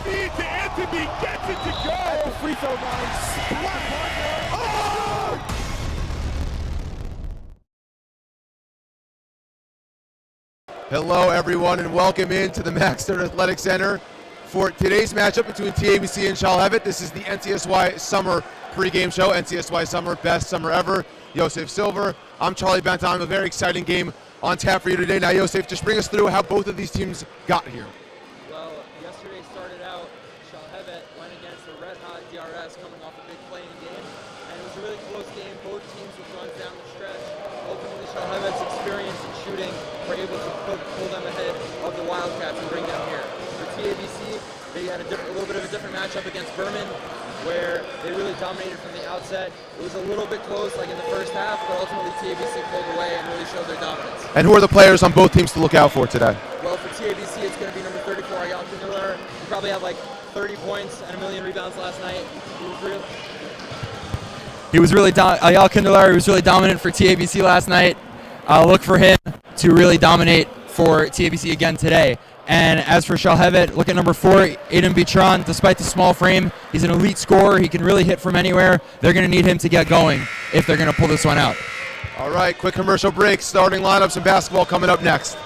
feed to Anthony, gets it to go. Oh, free throw line. Oh! Hello everyone and welcome into the MacsLive Athletic Center for today's matchup between TABC and Shalhevet. This is the NCSY Summer pregame show. NCSY Summer, best summer ever. Yosef Silver, I'm Charlie Banton. A very exciting game on tap for you today. Now Yosef, just bring us through how both of these teams got here. Well, yesterday started out, Shalhevet went against the red-hot DRS coming off a big playing game, and it was a really close game. Both teams would run down the stretch. Ultimately, Shalhevet's experience in shooting were able to pull them ahead of the Wildcats and bring them here. For TABC, they had a little bit of a different matchup against Berman, where they really dominated from the outset. It was a little bit close, like in the first half, but ultimately TABC pulled away and really showed their dominance. And who are the players on both teams to look out for today? Well, for TABC, it's going to be number 34, Ayal Kindler. He probably had like 30 points and a million rebounds last night. He was really Ayal Kindler. He was really dominant for TABC last night. Look for him to really dominate for TABC again today. And as for Shalhevet, look at number 4, Aiden Bitron. Despite the small frame, he's an elite scorer. He can really hit from anywhere. They're going to need him to get going if they're going to pull this one out. All right, quick commercial break. Starting lineups and basketball coming up next.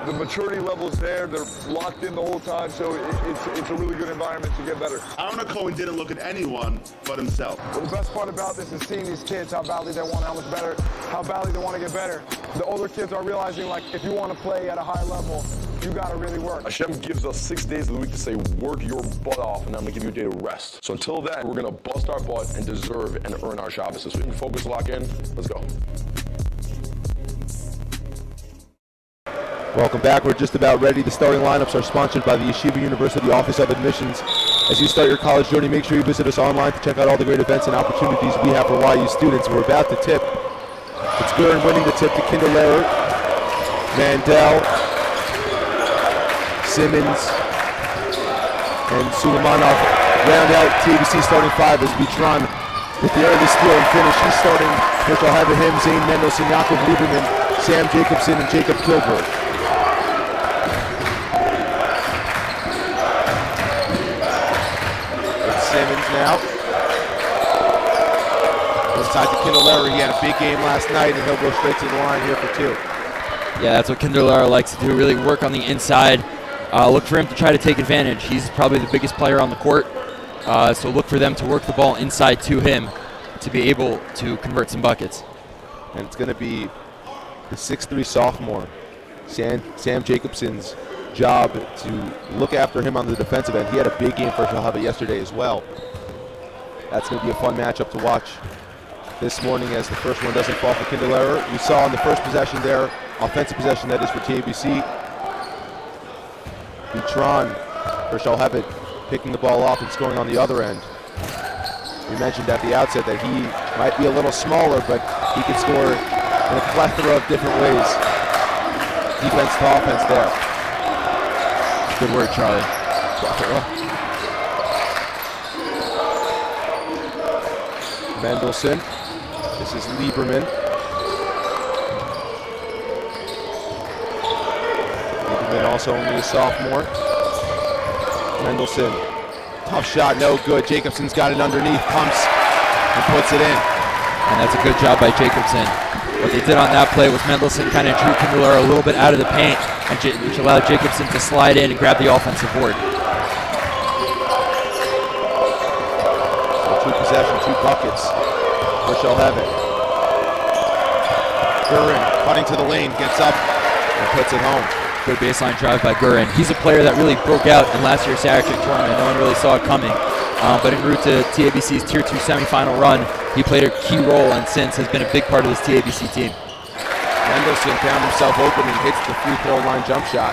The maturity level's there. They're locked in the whole time, so it's a really good environment to get better. Arna Cohen didn't look at anyone but himself. Well, the best part about this is seeing these kids, how badly they want, how much better, how badly they want to get better. The older kids are realizing, like, if you want to play at a high level, you got to really work. Hashem gives us 6 days of the week to say, work your butt off, and I'm going to give you a day to rest. So until then, we're going to bust our butt and deserve and earn our Shabbos. So we can focus, lock in. Let's go. Welcome back. We're just about ready. The starting lineups are sponsored by the Yeshiva University Office of Admissions. As you start your college journey, make sure you visit us online to check out all the great events and opportunities we have for YU students. We're about to tip. It's Gurin winning the tip to Kindler, Mandel, Simmons, and Suleimanov. Round out TABC starting 5 as Bitron with the early steal and finish. He's starting for Shalhevet him, Zane Mendelson, Yaakov Lieberman, Sam Jacobson, and Jacob Kilberg. Simmons now. Inside to Kindler. He had a big game last night, and he'll go straight to the line here for 2. Yeah, that's what Kindler likes to do, really work on the inside. Look for him to try to take advantage. He's probably the biggest player on the court, so look for them to work the ball inside to him to be able to convert some buckets. And it's going to be the 6'3 sophomore, Sam Jacobson's job to look after him on the defensive end. He had a big game for Shalhevet yesterday as well. That's going to be a fun matchup to watch this morning as the first one doesn't fall for Kindler. We saw on the first possession there, offensive possession that is for TABC. Bitron for Shalhevet picking the ball off and scoring on the other end. We mentioned at the outset that he might be a little smaller, but he can score in a plethora of different ways. Defense to offense there. Good word, Charlie. Mendelson. This is Lieberman. Lieberman also only a sophomore. Mendelson. Tough shot, no good. Jacobson's got it underneath, pumps, and puts it in. And that's a good job by Jacobson. What they did on that play was Mendelson kind of drew Kindler a little bit out of the paint, which allowed Jacobson to slide in and grab the offensive board. So 2 possessions, 2 buckets for Shalhevet. Gurin cutting to the lane, gets up and puts it home. Good baseline drive by Gurin. He's a player that really broke out in last year's Sarachek tournament. No one really saw it coming. But en route to TABC's Tier 2 semifinal run, he played a key role and since has been a big part of this TABC team. Mendelson found himself open and hits the free throw line jump shot.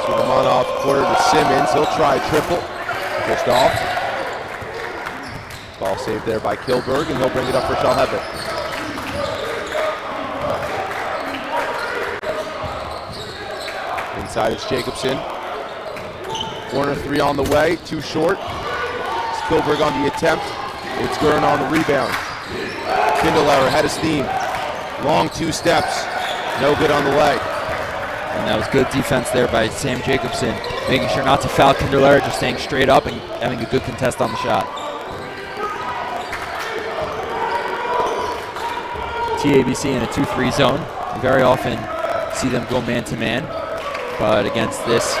Suleimanov quarter to Simmons. He'll try a triple. Just off. Ball saved there by Kilberg, and he'll bring it up for Shalhevet. Inside is Jacobson. Corner three on the way, too short. Kilberg on the attempt. It's Gurn on the rebound. Kindelauer had his steam. Long 2 steps. No good on the leg. And that was good defense there by Sam Jacobson, making sure not to foul Kinderlehrer, just staying straight up and having a good contest on the shot. TABC in a 2-3 zone. You very often see them go man-to-man, but against this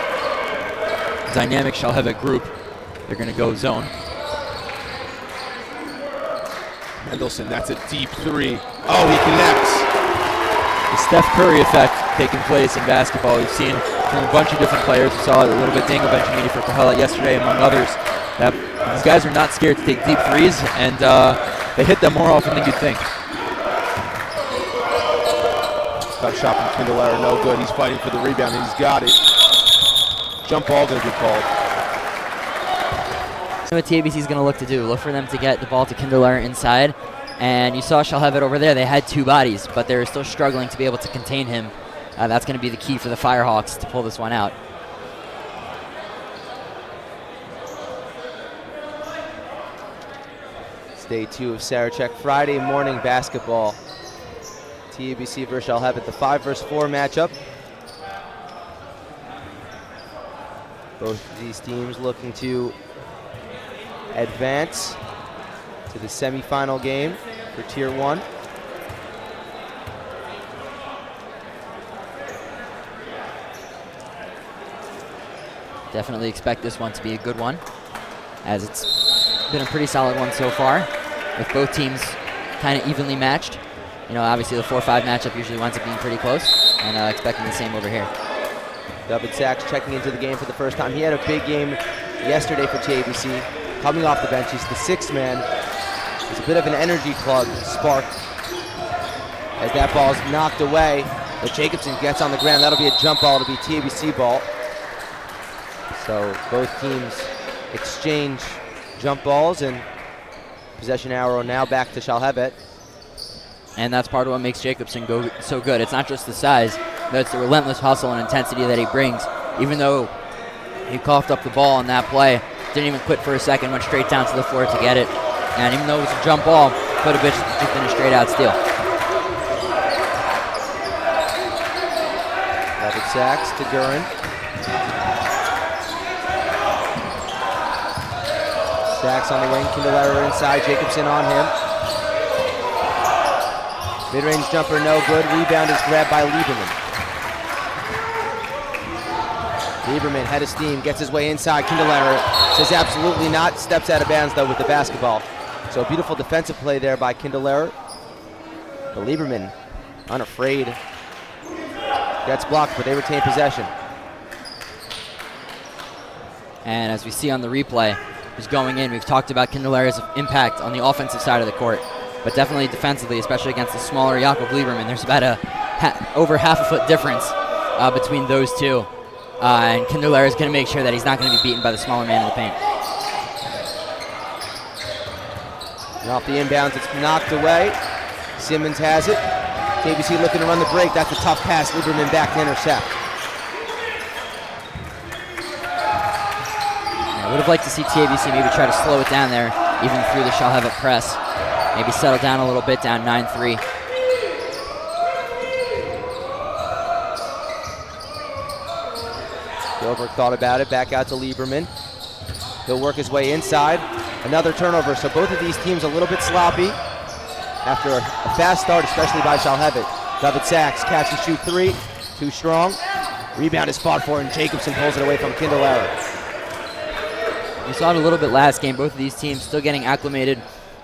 dynamic Shalhevet group, they're going to go zone. Mendelson, that's a deep 3. Oh, he connects. The Steph Curry effect taking place in basketball. We've seen from a bunch of different players. We saw it a little bit Daniel Benjamini for Kohelet yesterday, among others. That these guys are not scared to take deep threes, and they hit them more often than you'd think. Tough shot from Kindelauer, no good. He's fighting for the rebound, and he's got it. Jump ball going to be called. So what TABC is going to look to do, look for them to get the ball to Kindelauer inside. And you saw Shalhevet over there, they had 2 bodies, but they were still struggling to be able to contain him. That's going to be the key for the Firehawks to pull this one out. It's day 2 of Sarachek Friday morning basketball. TABC versus Shalhevet, the 5 versus 4 matchup. Both of these teams looking to advance to the semifinal game for Tier 1. Definitely expect this one to be a good one, as it's been a pretty solid one so far, with both teams kind of evenly matched. You know, obviously the 4-5 matchup usually winds up being pretty close, and expecting the same over here. David Sachs checking into the game for the first time. He had a big game yesterday for TABC. Coming off the bench, he's the 6th man. It's a bit of an energy plug spark as that ball is knocked away, but Jacobson gets on the ground. That'll be a jump ball. It'll be TABC ball. So both teams exchange jump balls, and possession arrow now back to Shalhevet. And that's part of what makes Jacobson go so good. It's not just the size, but it's the relentless hustle and intensity that he brings. Even though he coughed up the ball on that play, didn't even quit for a second, went straight down to the floor to get it. And even though it was a jump ball, could have just been a straight out steal. David Sachs to Gurin. Sachs on the wing, Kindelauer inside, Jacobson on him. Mid-range jumper, no good. Rebound is grabbed by Lieberman. Lieberman, head of steam, gets his way inside. Kindelauer says absolutely not. Steps out of bounds, though, with the basketball. So a beautiful defensive play there by Kindelauer. But Lieberman, unafraid, gets blocked, but they retain possession. And as we see on the replay, he's going in. We've talked about Kindelauer's impact on the offensive side of the court, but definitely defensively, especially against the smaller Jakob Lieberman. There's about over half a foot difference between those two. And Kindelauer is going to make sure that he's not going to be beaten by the smaller man in the paint. And off the inbounds, it's knocked away. Simmons has it. TABC looking to run the break. That's a tough pass. Lieberman back to intercept. I would have liked to see TABC maybe try to slow it down there, even through the Shalhevet press. Maybe settle down a little bit, down 9-3. Gilbert thought about it, back out to Lieberman. He'll work his way inside. Another turnover, so both of these teams a little bit sloppy after a fast start, especially by Shalhevet. David Sachs, catch and shoot 3, too strong. Rebound is fought for, and Jacobson pulls it away from Kindelauer. We saw it a little bit last game. Both of these teams still getting acclimated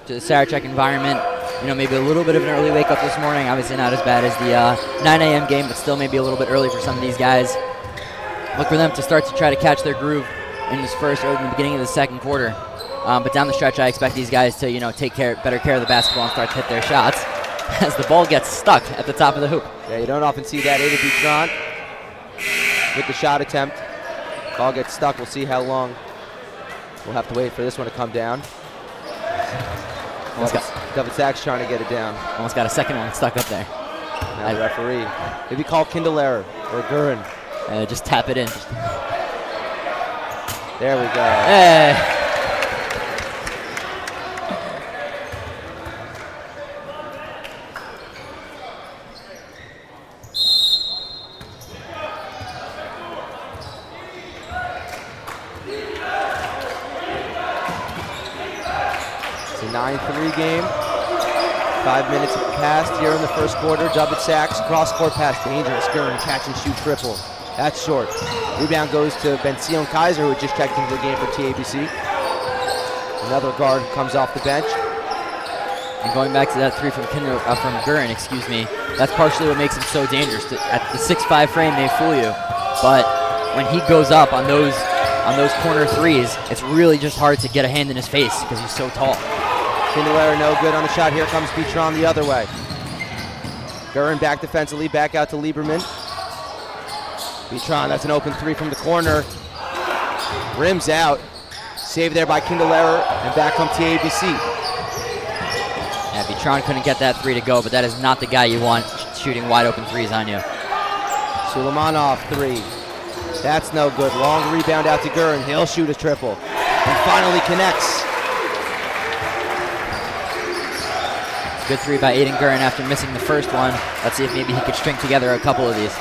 to the Sarachek environment. You know, maybe a little bit of an early wake up this morning. Obviously not as bad as the 9 a.m. game, but still maybe a little bit early for some of these guys. Look for them to start to try to catch their groove in this first or in the beginning of the second quarter. But down the stretch, I expect these guys to, you know, take better care of the basketball and start to hit their shots as the ball gets stuck at the top of the hoop. Yeah, you don't often see that. Ada Butron with the shot attempt. Ball gets stuck. We'll see how long. We'll have to wait for this one to come down. David Sachs trying to get it down. Almost got a second one stuck up there. Now the referee. Maybe call Kindler or Gurin. Just tap it in. There we go. Hey. It's a 9-3 game. 5 minutes passed here in the first quarter. David Sachs, cross-court pass, dangerous. Gurin, catch and shoot triple. That's short. Rebound goes to Ben-Sion Kaiser, who just checked into the game for TABC. Another guard comes off the bench. And going back to that three from Gurin, that's partially what makes him so dangerous. At the 6'5" frame, they fool you, but when he goes up on those corner threes, it's really just hard to get a hand in his face because he's so tall. Kindler no good on the shot. Here comes Bitron the other way. Gurin back defensively, back out to Lieberman. Bitron, that's an open three from the corner. Rims out. Saved there by Kindler, and back come TABC. Yeah, Bitron couldn't get that three to go, but that is not the guy you want shooting wide open threes on you. Suleimanov three. That's no good. Long rebound out to Gurin. He'll shoot a triple. And finally connects. Good three by Aiden Gurin after missing the first one. Let's see if maybe he could string together a couple of these.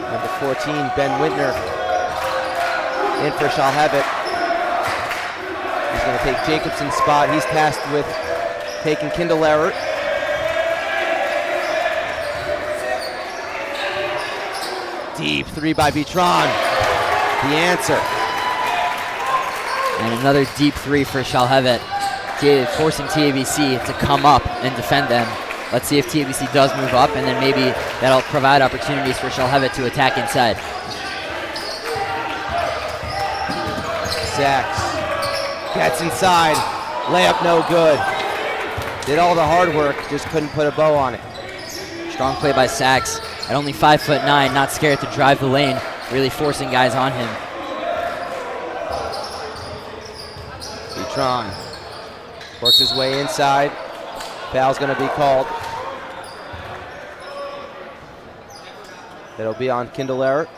Number 14, Ben Whitner, in for Shalhevet. He's going to take Jacobson's spot. He's tasked with taking Kindler. Deep three by Bitron. The answer. And another deep three for Shalhevet, forcing TABC to come up and defend them. Let's see if TABC does move up, and then maybe that'll provide opportunities for Shalhevet to attack inside. Sachs gets inside. Layup no good. Did all the hard work, just couldn't put a bow on it. Strong play by Sachs. At only 5'9", not scared to drive the lane, really forcing guys on him. Bitron works his way inside. Foul's going to be called. It'll be on Kindler.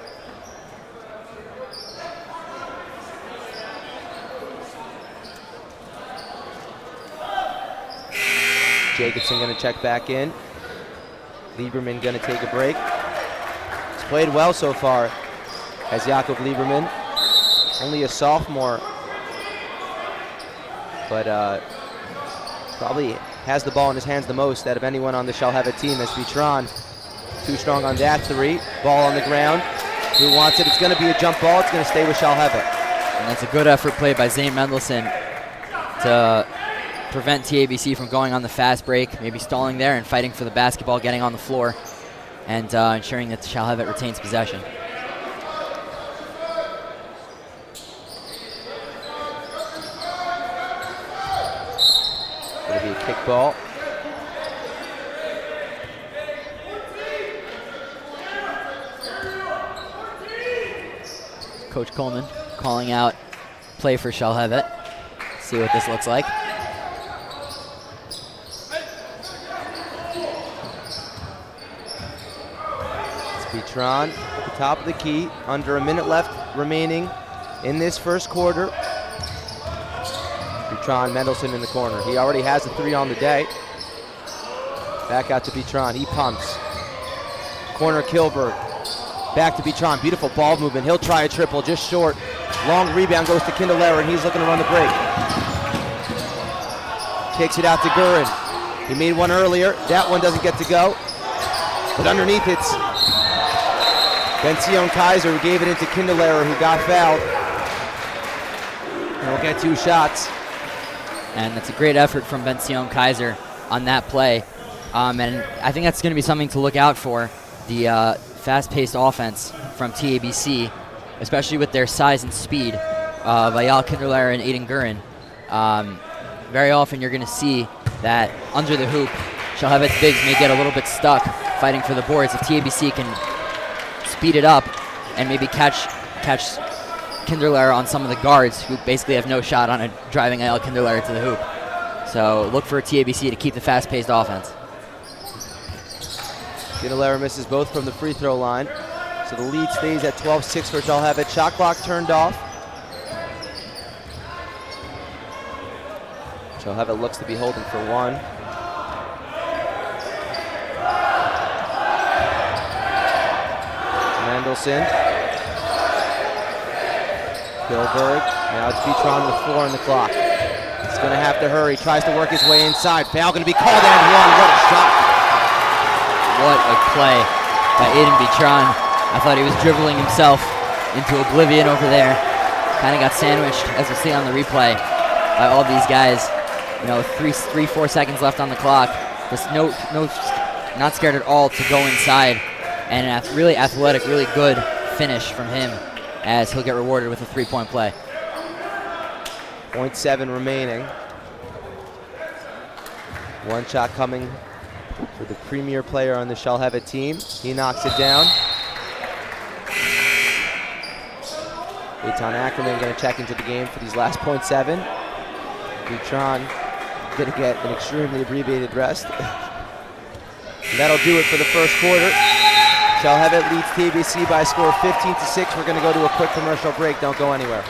Jacobson going to check back in. Lieberman going to take a break. He's played well so far as Jakob Lieberman. Only a sophomore, but probably has the ball in his hands the most out of anyone on the Shalhevet team. As Bitron, too strong on that three. Ball on the ground. Who wants it? It's going to be a jump ball. It's going to stay with Shalhevet. And that's a good effort play by Zane Mendelson to prevent TABC from going on the fast break, maybe stalling there and fighting for the basketball, getting on the floor, and ensuring that Shalhevet retains possession. Going to be a kick ball. Coach Coleman calling out play for Shalhevet. See what this looks like. Bitron at the top of the key, under a minute left remaining in this first quarter. Bitron, Mendelson in the corner. He already has a three on the day. Back out to Bitron, he pumps. Corner Kilberg, back to Bitron, beautiful ball movement. He'll try a triple, just short. Long rebound goes to Kindler, and he's looking to run the break. Takes it out to Gurin. He made one earlier, that one doesn't get to go. But underneath it's Ben-Sion Kaiser, who gave it into Kindler, who got fouled. And will get two shots. And that's a great effort from Ben-Sion Kaiser on that play. And I think that's going to be something to look out for, the fast-paced offense from TABC, especially with their size and speed, Vayal Kindler and Aiden Gurin. Very often you're going to see that under the hoop, Shalhevet's bigs may get a little bit stuck fighting for the boards. If TABC can speed it up and maybe catch Kinderlehrer on some of the guards who basically have no shot on driving Ayala Kinderlehrer to the hoop. So look for TABC to keep the fast-paced offense. Kinderlehrer misses both from the free throw line. So the lead stays at 12-6 for Shalhevet. Shot clock turned off. Shalhevet looks to be holding for one. Mendelson. Gilberg. Now it's Vitron with 4 on the clock. He's going to have to hurry. Tries to work his way inside. Foul going to be called and one. What a shot. What a play by Aiden Vitron. I thought he was dribbling himself into oblivion over there. Kind of got sandwiched, as we see on the replay, by all these guys. You know, 4 seconds left on the clock. Just not scared at all to go inside. And a really athletic, really good finish from him, as he'll get rewarded with a 3-point play. 0.7 remaining. One shot coming for the premier player on the Shalhevet team. He knocks it down. Eitan Ackerman going to check into the game for these last 0.7. Vitron going to get an extremely abbreviated rest. And that'll do it for the first quarter. Shalhevet leads TABC by a score of 15-6. We're going to go to a quick commercial break. Don't go anywhere.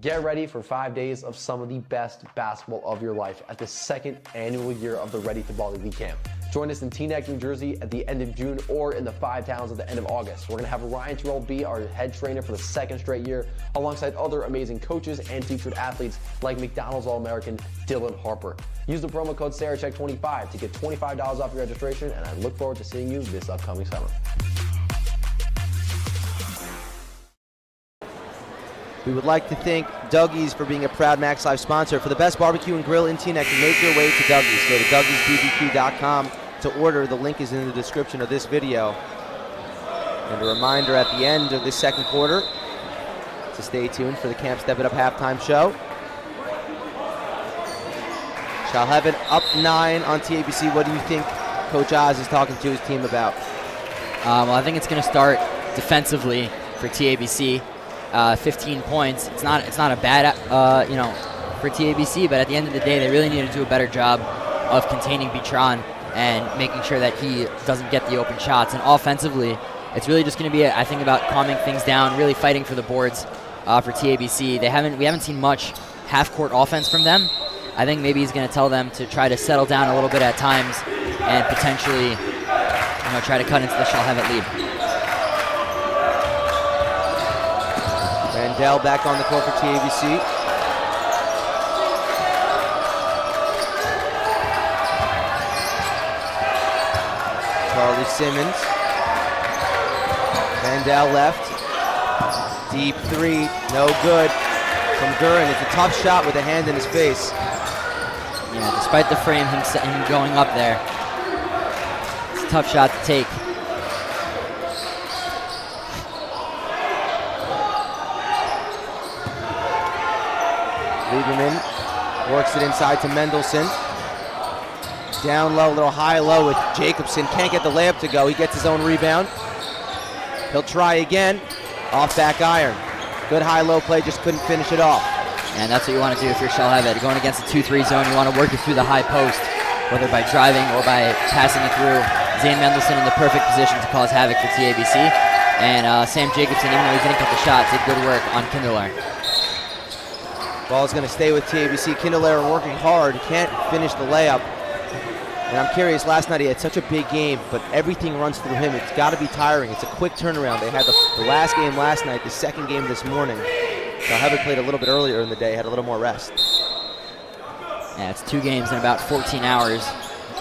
Get ready for 5 days of some of the best basketball of your life at the 2nd annual year of the Ready to Ball Elite Camp. Join us in Teaneck, New Jersey at the end of June or in the 5 towns at the end of August. We're going to have Ryan Terrell be our head trainer for the 2nd straight year, alongside other amazing coaches and featured athletes like McDonald's All-American Dylan Harper. Use the promo code Sarachek25 to get $25 off your registration, and I look forward to seeing you this upcoming summer. We would like to thank Dougie's for being a proud MacsLive sponsor. For the best barbecue and grill in Teaneck, make your way to Dougie's. Go to Dougie'sBBQ.com to order. The link is in the description of this video. And a reminder at the end of this second quarter to stay tuned for the Camp Step It Up halftime show. Shalhevet up 9 on TABC. What do you think Coach Oz is talking to his team about? Well, I think it's going to start defensively for TABC. 15 points. It's not a bad, for TABC, but at the end of the day, they really need to do a better job of containing Vitron and making sure that he doesn't get the open shots. And offensively, it's really just going to be, I think, about calming things down, really fighting for the boards for TABC. We haven't seen much half-court offense from them. I think maybe he's going to tell them to try to settle down a little bit at times and potentially, try to cut into the Shalhevet lead. Randell back on the court for TABC. Charlie Simmons. Randell left. Deep 3, no good from Duran. It's a tough shot with a hand in his face. Yeah, despite the frame, him going up there, it's a tough shot to take. Lieberman works it inside to Mendelson. Down low, little high-low with Jacobson. Can't get the layup to go. He gets his own rebound. He'll try again. Off back iron. Good high-low play, just couldn't finish it off. And that's what you want to do if you're Shalhevet. Going against the 2-3 zone, you want to work it through the high post, whether by driving or by passing it through. Zane Mendelson in the perfect position to cause havoc for TABC. And Sam Jacobson, even though he didn't get the shot, did good work on Kinderlehrer. Ball is going to stay with TABC. Kinderlehrer working hard. He can't finish the layup. And I'm curious, last night he had such a big game, but everything runs through him. It's got to be tiring. It's a quick turnaround. They had the last game last night, the second game this morning. Shalhevet played a little bit earlier in the day, had a little more rest. Yeah, it's 2 games in about 14 hours.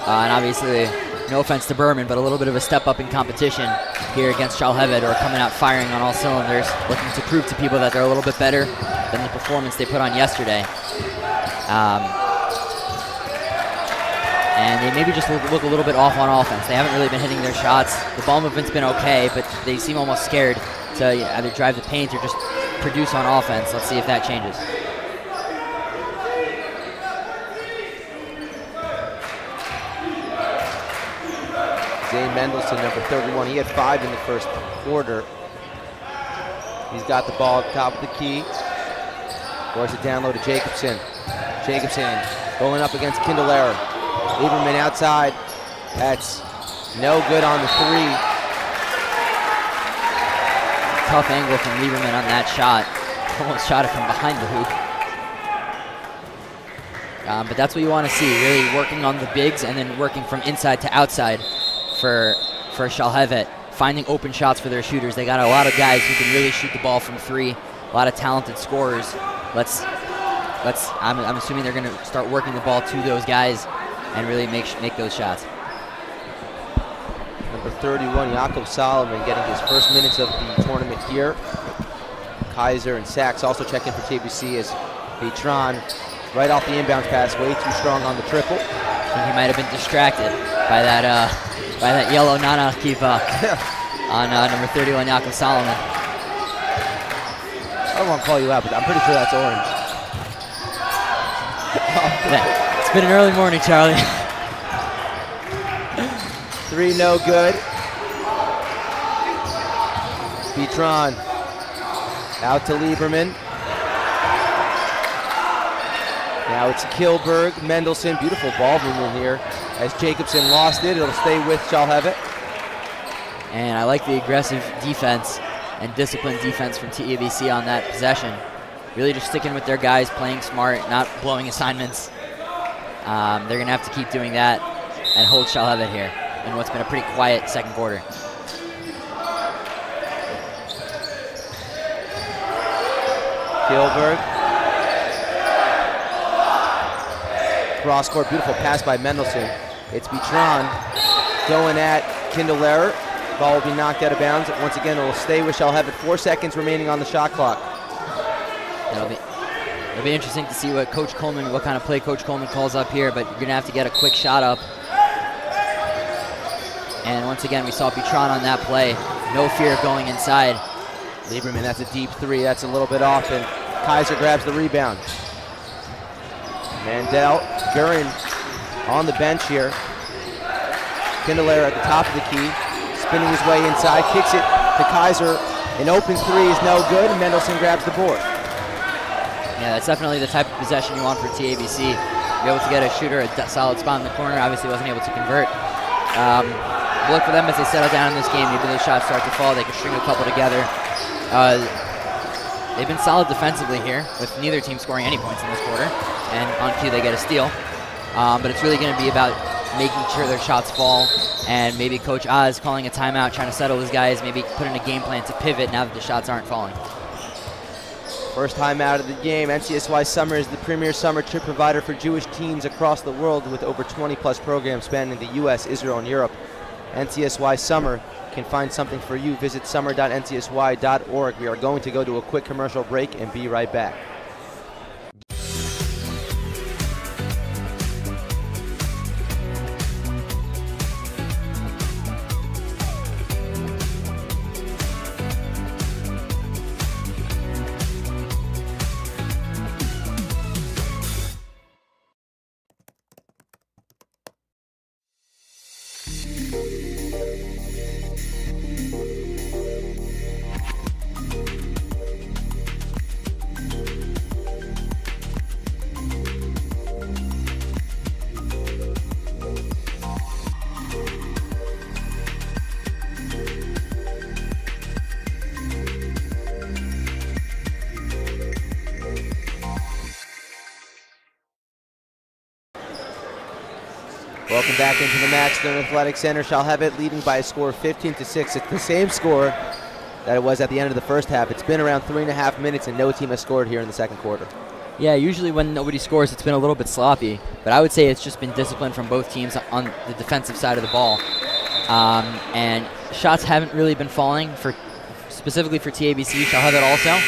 And obviously, no offense to Berman, but a little bit of a step up in competition here against Shalhevet, or coming out firing on all cylinders, looking to prove to people that they're a little bit better. than the performance they put on yesterday. And they maybe just look a little bit off on offense. They haven't really been hitting their shots. The ball movement's been okay, but they seem almost scared to either drive the paint or just produce on offense. Let's see if that changes. Zane Mendelson, number 31, he had 5 in the first quarter. He's got the ball at the top of the key. Force it down low to Jacobson. Jacobson going up against Kindler. Lieberman outside. That's no good on the 3. Tough angle from Lieberman on that shot. Almost shot it from behind the hoop. But that's what you want to see, really working on the bigs and then working from inside to outside for Shalhevet, finding open shots for their shooters. They got a lot of guys who can really shoot the ball from 3, a lot of talented scorers. I'm assuming they're going to start working the ball to those guys and really make those shots. Number 31, Jakob Solomon, getting his first minutes of the tournament here. Kaiser and Sachs also checking for TABC as Patron, right off the inbounds pass, way too strong on the triple. I think he might have been distracted by that yellow Nana Kiva on number 31, Jakob Solomon. I don't want to call you out, but I'm pretty sure that's orange. It's been an early morning, Charlie. 3 no good. Petron out to Lieberman. Now it's Kilberg, Mendelson, beautiful ball movement here. As Jacobson lost it, it'll stay with Shalhevet. And I like the aggressive defense and disciplined defense from TABC on that possession. Really just sticking with their guys, playing smart, not blowing assignments. They're going to have to keep doing that and hold Shalhevet here in what's been a pretty quiet second quarter. Kilberg. Cross court, beautiful pass by Mendelson. It's Petron going at Kindler. Ball will be knocked out of bounds. Once again, it will stay with Shalhevet. 4 seconds remaining on the shot clock. It'll be interesting to see what kind of play Coach Coleman calls up here, but you're going to have to get a quick shot up. And once again, we saw Petron on that play. No fear of going inside. Lieberman, that's a deep 3. That's a little bit off, and Kaiser grabs the rebound. Mandel, Gurin on the bench here. Kindler at the top of the key, spinning his way inside, kicks it to Kaiser. An open 3 is no good, and Mendelson grabs the board. Yeah, that's definitely the type of possession you want for TABC. Be able to get a shooter a solid spot in the corner. Obviously wasn't able to convert. Look for them as they settle down in this game. Maybe those shots start to fall. They can string a couple together. They've been solid defensively here, with neither team scoring any points in this quarter. And on cue, they get a steal. But it's really going to be about making sure their shots fall, and maybe Coach Oz calling a timeout, trying to settle his guys, maybe put in a game plan to pivot now that the shots aren't falling. First time out of the game, NCSY Summer is the premier summer trip provider for Jewish teens across the world with over 20+ programs spanning the U.S., Israel, and Europe. NCSY Summer can find something for you. Visit summer.ncsy.org. We are going to go to a quick commercial break and be right back. Welcome back into the Max Stern Athletic Center. Shalhevet leading by a score of 15-6. It's the same score that it was at the end of the first half. It's been around 3.5 minutes and no team has scored here in the second quarter. Yeah, usually when nobody scores, it's been a little bit sloppy, but I would say it's just been discipline from both teams on the defensive side of the ball. And shots haven't really been falling, specifically for TABC. Shalhevet also.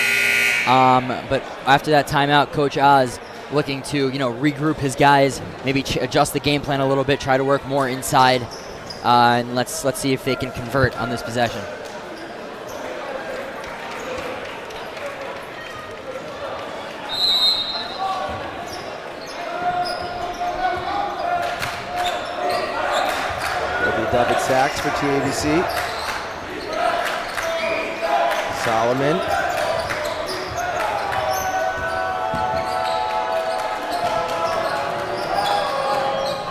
But after that timeout, Coach Oz looking to regroup his guys, maybe adjust the game plan a little bit, try to work more inside, and let's see if they can convert on this possession. There'll be double sacks for TABC. Solomon.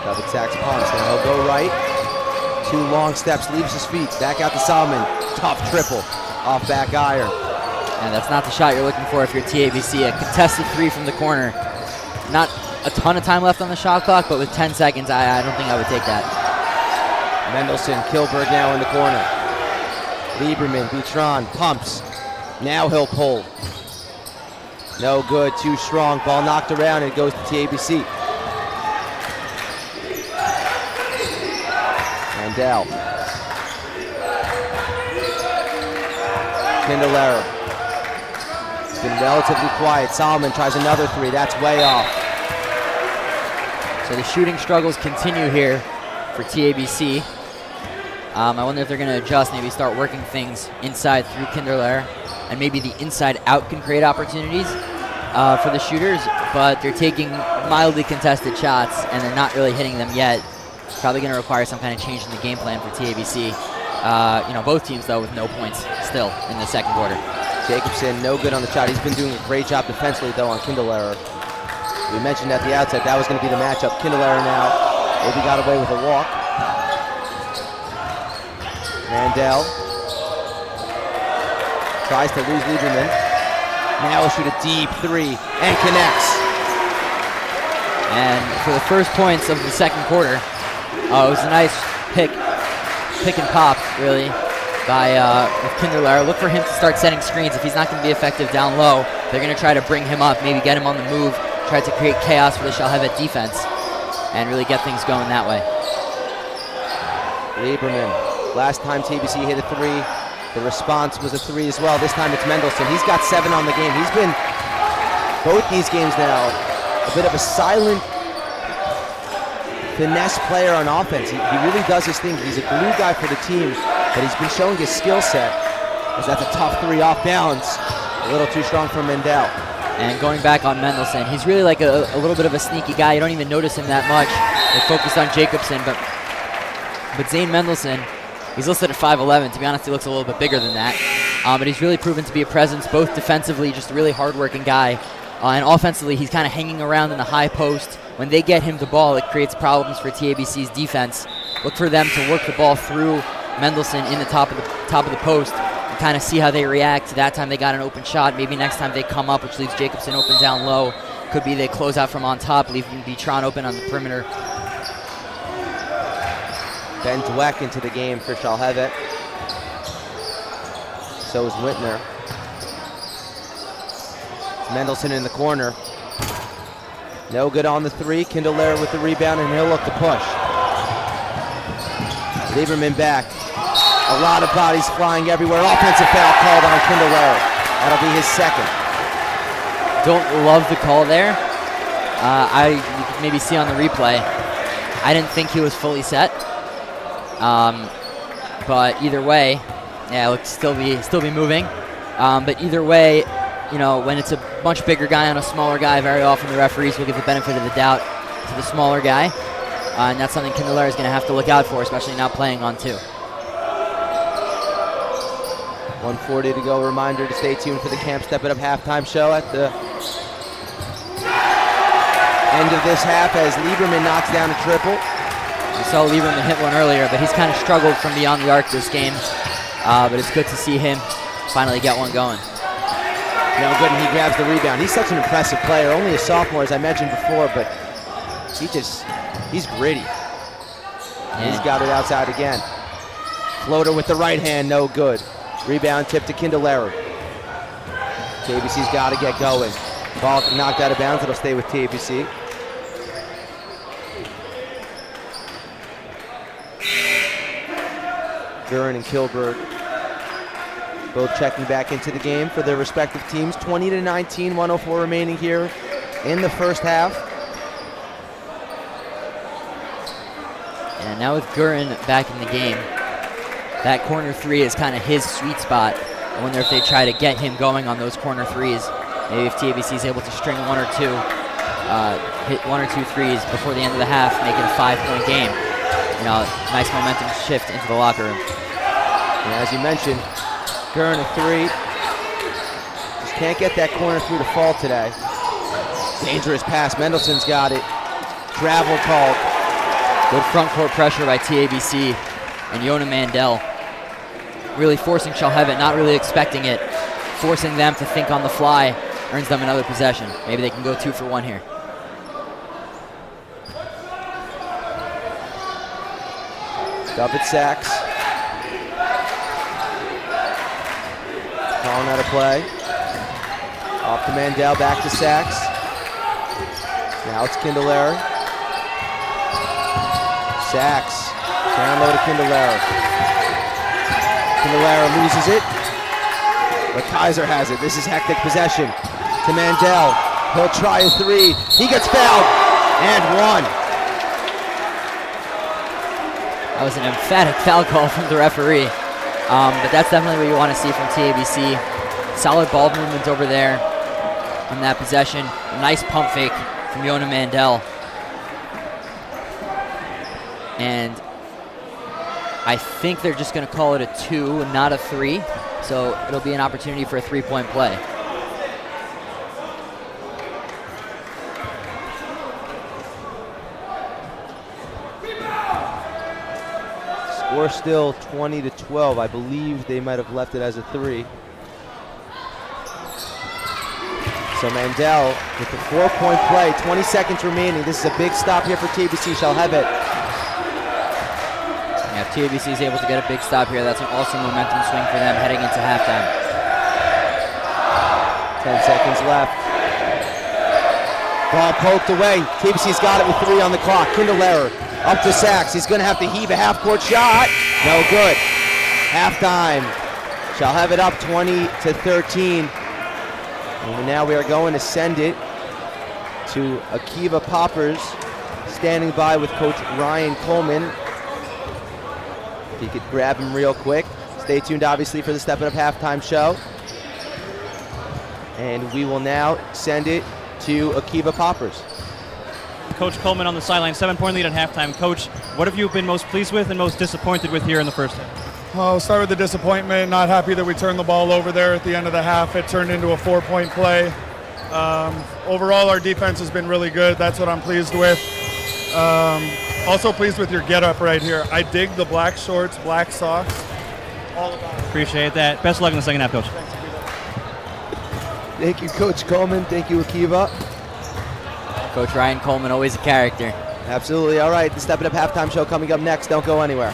Double sacks pumps. Now he'll go right. 2 long steps, leaves his feet. Back out to Solomon. Tough triple off back iron. And that's not the shot you're looking for if you're TABC. A contested 3 from the corner. Not a ton of time left on the shot clock, but with 10 seconds, I don't think I would take that. Mendelson, Kilberg now in the corner. Lieberman, Butron, pumps. Now he'll pull. No good, too strong. Ball knocked around and it goes to TABC. Mandel. Kindler. It's been relatively quiet. Solomon tries another 3. That's way off. So the shooting struggles continue here for TABC. I wonder if they're going to adjust, maybe start working things inside through Kindler, and maybe the inside out can create opportunities for the shooters, but they're taking mildly contested shots and they're not really hitting them yet. Probably going to require some kind of change in the game plan for TABC. Both teams though with no points still in the second quarter. Jacobson, no good on the shot. He's been doing a great job defensively though on Kindler. We mentioned at the outset that was going to be the matchup. Kindler now maybe got away with a walk. Mandel tries to lose Lieberman. Now he'll shoot a deep 3 and connects. And for the first points of the second quarter, it was a nice pick and pop, really, by with Kindler. Look for him to start setting screens. If he's not going to be effective down low, they're going to try to bring him up, maybe get him on the move, try to create chaos for the Shalhevet defense, and really get things going that way. Lieberman, last time TABC hit a 3, the response was a 3 as well. This time it's Mendelson. He's got 7 on the game. He's been, both these games now, a bit of a silent finesse player on offense. He really does his thing. He's a glue guy for the team, but he's been showing his skill set. As that's a tough 3 off balance. A little too strong for Mendel. And going back on Mendelson, he's really like a little bit of a sneaky guy. You don't even notice him that much. They focused on Jacobson, but Zane Mendelson, he's listed at 5'11". To be honest, he looks a little bit bigger than that. But he's really proven to be a presence, both defensively, just a really hard-working guy, and offensively, he's kind of hanging around in the high post. When they get him the ball, it creates problems for TABC's defense. Look for them to work the ball through Mendelson in the top of the post and kind of see how they react. That time they got an open shot. Maybe next time they come up, which leaves Jacobson open down low. Could be they close out from on top, leaving Butron open on the perimeter. Ben Dweck into the game for Shalhevet. So is Whitner. It's Mendelson in the corner. No good on the 3. Kindler with the rebound, and he'll look to push. Lieberman back. A lot of bodies flying everywhere. Offensive foul called on Kindler. That'll be his second. Don't love the call there. You could maybe see on the replay. I didn't think he was fully set. But either way, yeah, let's still be moving. But either way, when it's a much bigger guy on a smaller guy, very often the referees will give the benefit of the doubt to the smaller guy. And that's something Kindler is going to have to look out for, especially now playing on 2. 1:40 to go. Reminder to stay tuned for the Camp Step It Up halftime show at the end of this half as Lieberman knocks down a triple. We saw Lieberman hit one earlier, but he's kind of struggled from beyond the arc this game. But it's good to see him finally get one going. No good, and he grabs the rebound. He's such an impressive player. Only a sophomore, as I mentioned before, but he's gritty. Yeah. He's got it outside again. Floater with the right hand, no good. Rebound tip to Kindler. TABC's got to get going. Ball knocked out of bounds. It'll stay with TABC. Gurin and Kilberg Both checking back into the game for their respective teams. 20-19, 104 remaining here in the first half. And now with Gurin back in the game, that corner three is kind of his sweet spot. I wonder if they try to get him going on those corner threes. Maybe if TABC is able to string one or two, hit one or two threes before the end of the half, make it a 5-point game. You know, nice momentum shift into the locker room. And as you mentioned, Gurin a three. Just can't get that corner three to fall today. Dangerous pass. Mendelson's got it. Travel called. Good front court pressure by TABC and Yona Mandel. Really forcing Shalhevet, not really expecting it. Forcing them to think on the fly, earns them another possession. Maybe they can go 2 for 1 here. David Sachs. Calling out a play. Off to Mandel, back to Sachs. Now it's Kindler. Sachs. Down low to Kindler. Kindler loses it. But Kaiser has it. This is hectic possession. To Mandel. He'll try a three. He gets fouled. And one. That was an emphatic foul call from the referee. But that's definitely what you want to see from TABC. Solid ball movement over there on that possession. A nice pump fake from Yona Mandel. And I think they're just going to call it a 2 and not a 3. So it'll be an opportunity for a 3-point play. Score still 20-12. I believe they might have left it as a 3. So Mandel with the 4-point play, 20 seconds remaining. This is a big stop here for TABC. Shalhevet. Yeah, if TABC is able to get a big stop here, that's an awesome momentum swing for them heading into halftime. 10 seconds left. Ball poked away. TABC's got it with 3 on the clock. Kindler up to Sachs. He's going to have to heave a half-court shot. No good. Halftime. Shalhevet up 20-13. And now we are going to send it to Akiva Poppers, standing by with Coach Ryan Coleman. If you could grab him real quick. Stay tuned, obviously, for the Step It Up halftime show. And we will now send it to Akiva Poppers. Coach Coleman on the sideline, 7-point lead at halftime. Coach, what have you been most pleased with and most disappointed with here in the first half? I'll start with the disappointment. Not happy that we turned the ball over there at the end of the half. It turned into a 4-point play. Overall, our defense has been really good. That's what I'm pleased with. Also pleased with your get-up right here. I dig the black shorts, black socks. All about it. Appreciate that. Best of luck in the second half, Coach. Thank you, Coach Coleman. Thank you, Akiva. Coach Ryan Coleman, always a character. Absolutely. All right, the Step It Up halftime show coming up next. Don't go anywhere.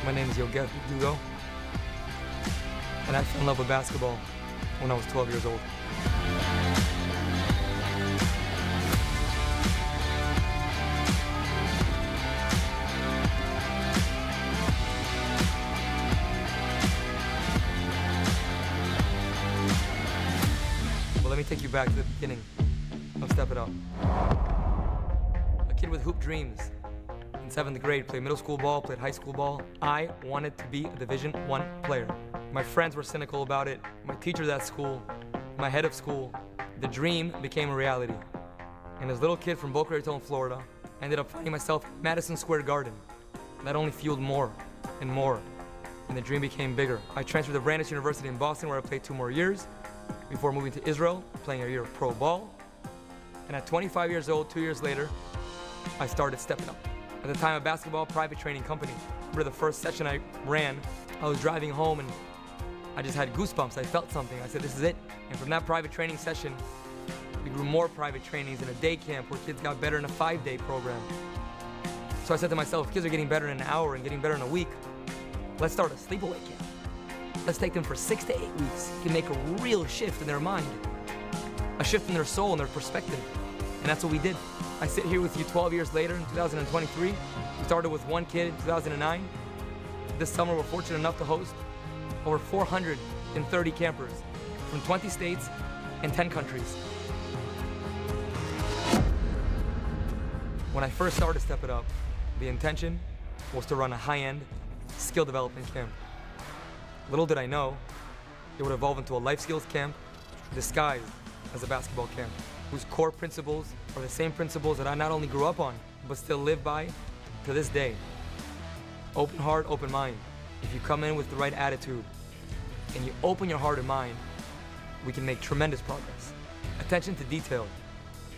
My name is Yogev Dugo, and I fell in love with basketball when I was 12 years old. Well, let me take you back to the beginning of Step It Up. A kid with hoop dreams. In 7th grade, played middle school ball, played high school ball. I wanted to be a Division I player. My friends were cynical about it. My teachers at school, my head of school. The dream became a reality. And as a little kid from Boca Raton, Florida, I ended up finding myself at Madison Square Garden. That only fueled more and more, and the dream became bigger. I transferred to Brandeis University in Boston, where I played 2 more years before moving to Israel, playing a year of pro ball. And at 25 years old, 2 years later, I started Step It Up. At the time, a basketball private training company. remember the first session I ran, I was driving home and I just had goosebumps. I felt something. I said, this is it. And from that private training session, we grew more private trainings in a day camp where kids got better in a 5-day program. So I said to myself, if kids are getting better in an hour and getting better in a week, let's start a sleepaway camp. Let's take them for 6 to 8 weeks. It can make a real shift in their mind, a shift in their soul and their perspective. And that's what we did. I sit here with you 12 years later in 2023. We started with one kid in 2009. This summer, we're fortunate enough to host over 430 campers from 20 states and 10 countries. When I first started Step It Up, the intention was to run a high-end skill development camp. Little did I know, it would evolve into a life skills camp disguised as a basketball camp, whose core principles are the same principles that I not only grew up on, but still live by to this day. Open heart, open mind. If you come in with the right attitude and you open your heart and mind, we can make tremendous progress. Attention to detail,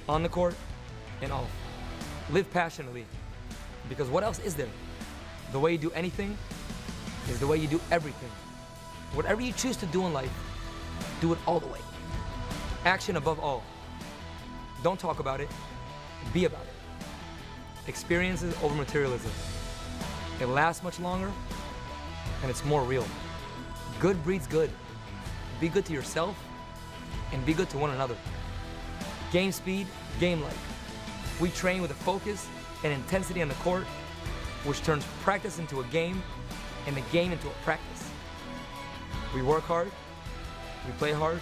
on the court and off. Live passionately, because what else is there? The way you do anything is the way you do everything. Whatever you choose to do in life, do it all the way. Action above all. Don't talk about it, be about it. Experiences over materialism. It lasts much longer, and it's more real. Good breeds good. Be good to yourself, and be good to one another. Game speed, game like. We train with a focus and intensity on the court, which turns practice into a game, and the game into a practice. We work hard, we play hard,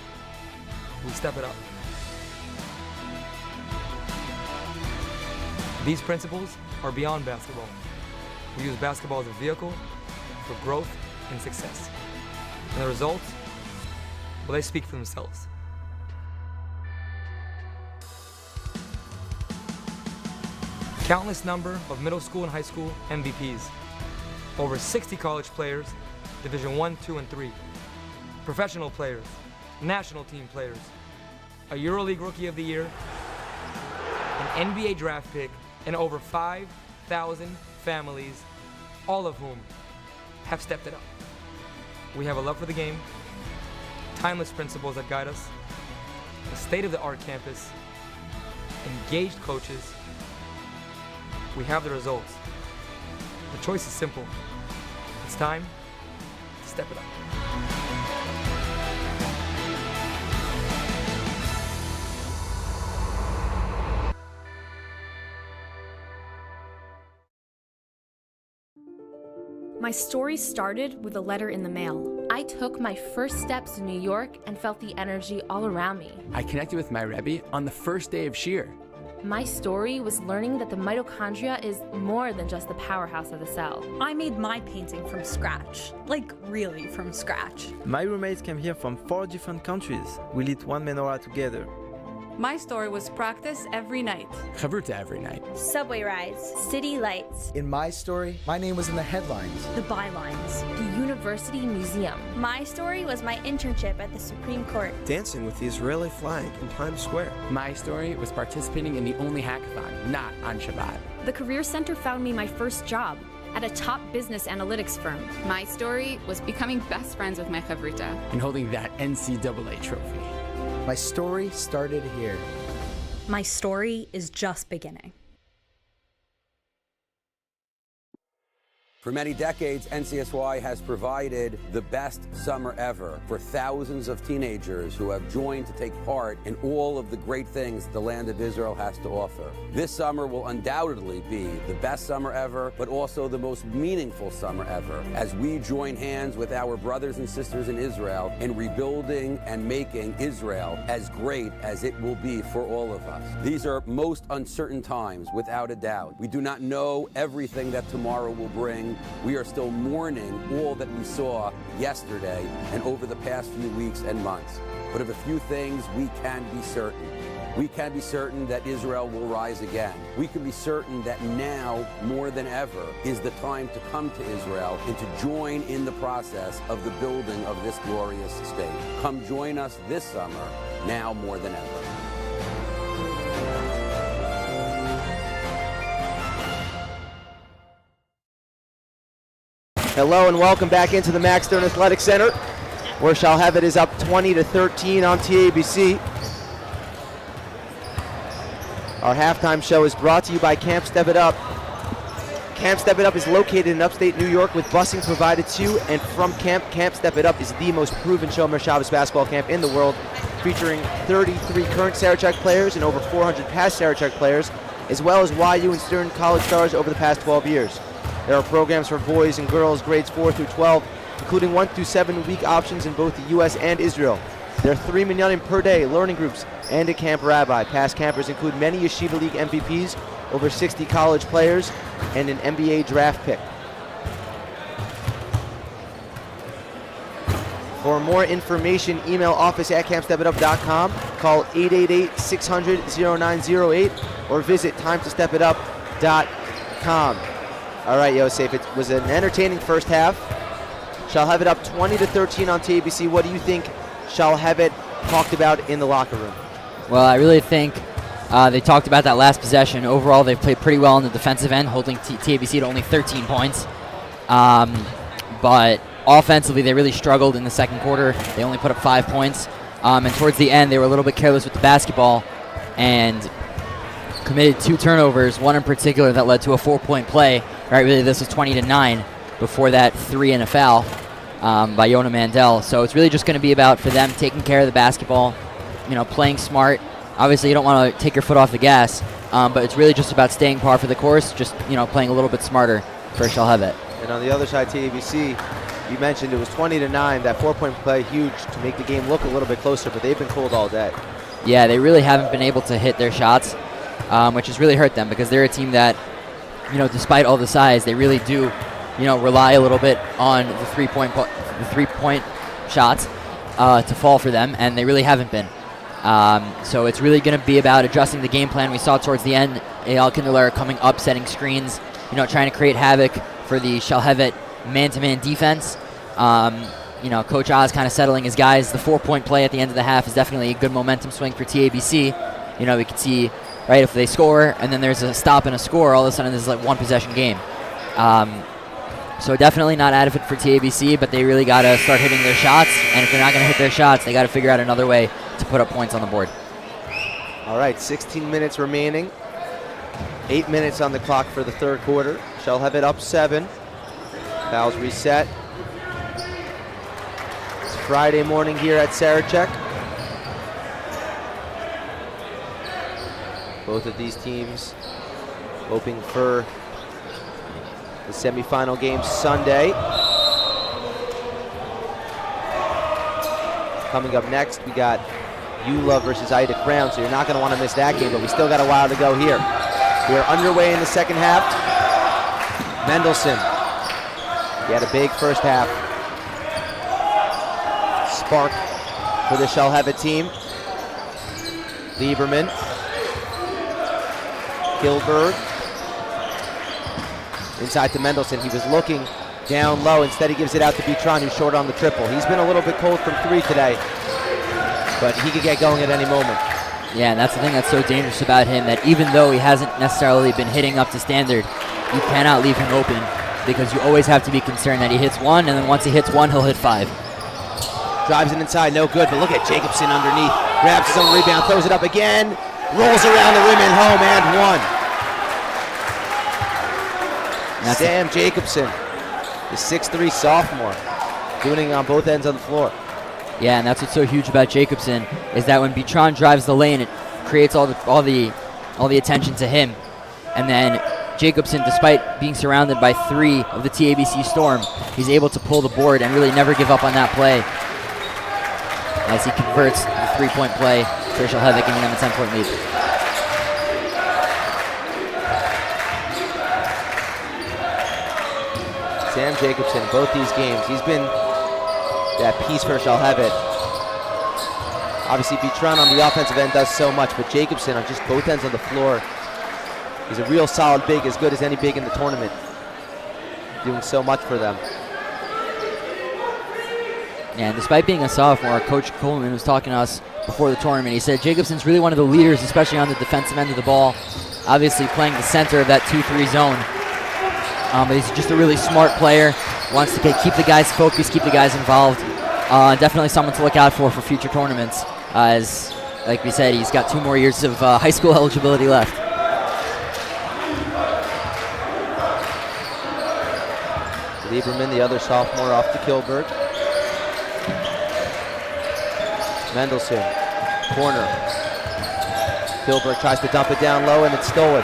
we step it up. These principles are beyond basketball. We use basketball as a vehicle for growth and success. And the results, well, they speak for themselves. Countless number of middle school and high school MVPs. Over 60 college players, Division 1, 2, and 3. Professional players, national team players, a EuroLeague Rookie of the Year, an NBA draft pick, and over 5,000 families, all of whom have stepped it up. We have a love for the game, timeless principles that guide us, a state-of-the-art campus, engaged coaches. We have the results. The choice is simple. It's time to step it up. My story started with a letter in the mail. I took my first steps in New York and felt the energy all around me. I connected with my Rebbe on the first day of Shir. My story was learning that the mitochondria is more than just the powerhouse of the cell. I made my painting from scratch, like really from scratch. My roommates came here from 4 different countries. We lit one menorah together. My story was practice every night. Chavruta every night. Subway rides, city lights. In my story, my name was in the headlines. The bylines. The University Museum. My story was my internship at the Supreme Court. Dancing with the Israeli flag in Times Square. My story was participating in the only hackathon, not on Shabbat. The Career Center found me my first job at a top business analytics firm. My story was becoming best friends with my chavruta. And holding that NCAA trophy. My story started here. My story is just beginning. For many decades, NCSY has provided the best summer ever for thousands of teenagers who have joined to take part in all of the great things the land of Israel has to offer. This summer will undoubtedly be the best summer ever, but also the most meaningful summer ever, as we join hands with our brothers and sisters in Israel in rebuilding and making Israel as great as it will be for all of us. These are most uncertain times, without a doubt. We do not know everything that tomorrow will bring. We are still mourning all that we saw yesterday and over the past few weeks and months. But of a few things we can be certain. We can be certain that Israel will rise again. We can be certain that now, more than ever, is the time to come to Israel and to join in the process of the building of this glorious state. Come join us this summer, now more than ever. Hello and welcome back into the Max Stern Athletic Center, where Shalhevet is up 20-13 on TABC. Our halftime show is brought to you by Camp Step It Up. Camp Step It Up is located in upstate New York with busing provided to and from camp. Camp Step It Up is the most proven Shomer Shabbos basketball camp in the world, featuring 33 current Sarachek players and over 400 past Sarachek players, as well as YU and Stern college stars over the past 12 years. There are programs for boys and girls grades 4 through 12, including 1 through 7 week options in both the U.S. and Israel. There are 3 minyanim per day, learning groups, and a camp rabbi. Past campers include many Yeshiva League MVPs, over 60 college players, and an NBA draft pick. For more information, email office@campstepitup.com, call 888-600-0908, or visit timetostepitup.com. All right, Yosef, it was an entertaining first half. Shalhevet up 20-13 on TABC. What do you think Shalhevet talked about in the locker room? Well, I really think they talked about that last possession. Overall, they played pretty well on the defensive end, holding TABC to only 13 points. But offensively, they really struggled in the second quarter. They only put up 5 points. And towards the end, they were a little bit careless with the basketball and committed 2 turnovers, one in particular that led to a 4-point play. Right, really, this was 20-9 before that 3 and a foul by Yona Mandel. So it's really just going to be about for them taking care of the basketball, playing smart. Obviously, you don't want to take your foot off the gas, but it's really just about staying par for the course, just playing a little bit smarter for Shalhevet. And on the other side, TABC, you mentioned it was 20-9. That 4-point play, huge to make the game look a little bit closer, but they've been cold all day. Yeah, they really haven't been able to hit their shots, which has really hurt them because they're a team that, despite all the size, they really do, rely a little bit on the three-point shots to fall for them, and they really haven't been. So it's really going to be about adjusting the game plan. We saw towards the end, Eyal Kindeler coming up, setting screens, trying to create havoc for the Shalhevet man-to-man defense. Coach Oz kind of settling his guys. The 4-point play at the end of the half is definitely a good momentum swing for TABC. We can see, right, if they score and then there's a stop and a score, all of a sudden this is like 1-possession game. So definitely not out of it for TABC, but they really got to start hitting their shots. And if they're not going to hit their shots, they got to figure out another way to put up points on the board. All right, 16 minutes remaining. 8 minutes on the clock for the third quarter. Shalhevet up 7. Fouls reset. It's Friday morning here at Sarachek. Both of these teams hoping for the semifinal game Sunday. Coming up next, we got Eula versus Ida Crown, so you're not going to want to miss that game, but we still got a while to go here. We're underway in the second half. Mendelson, he had a big first half. Spark for the Shalhevet team. Lieberman. Gilbert. Inside to Mendelson. He was looking down low. Instead, he gives it out to Bitron, who's short on the triple. He's been a little bit cold from 3 today, but he could get going at any moment. Yeah, and that's the thing that's so dangerous about him, that even though he hasn't necessarily been hitting up to standard, you cannot leave him open because you always have to be concerned that he hits 1, and then once he hits 1, he'll hit 5. Drives it inside, no good, but look at Jacobson underneath. Grabs his own rebound, throws it up again, rolls around the rim and home, and 1. Sam Jacobson, the 6'3" sophomore, doing it on both ends of the floor. Yeah, and that's what's so huge about Jacobson, is that when Bitron drives the lane, it creates all the attention to him. And then Jacobson, despite being surrounded by 3 of the TABC Storm, he's able to pull the board and really never give up on that play as he converts the 3-point play for Shalhevet, giving them a 10-point lead. Sam Jacobson, both these games, he's been that piece for Shalhevet. Obviously, Bitron on the offensive end does so much, but Jacobson on just both ends of the floor, he's a real solid big, as good as any big in the tournament, doing so much for them. Yeah, and despite being a sophomore, Coach Coleman was talking to us before the tournament. He said Jacobson's really one of the leaders, especially on the defensive end of the ball, obviously playing the center of that 2-3 zone. But he's just a really smart player. wants to keep the guys focused, keep the guys involved. Definitely someone to look out for future tournaments. As, like we said, he's got 2 more years of high school eligibility left. Lieberman, the other sophomore, off to Kilberg. Mendelson, corner. Kilberg tries to dump it down low, and it's stolen.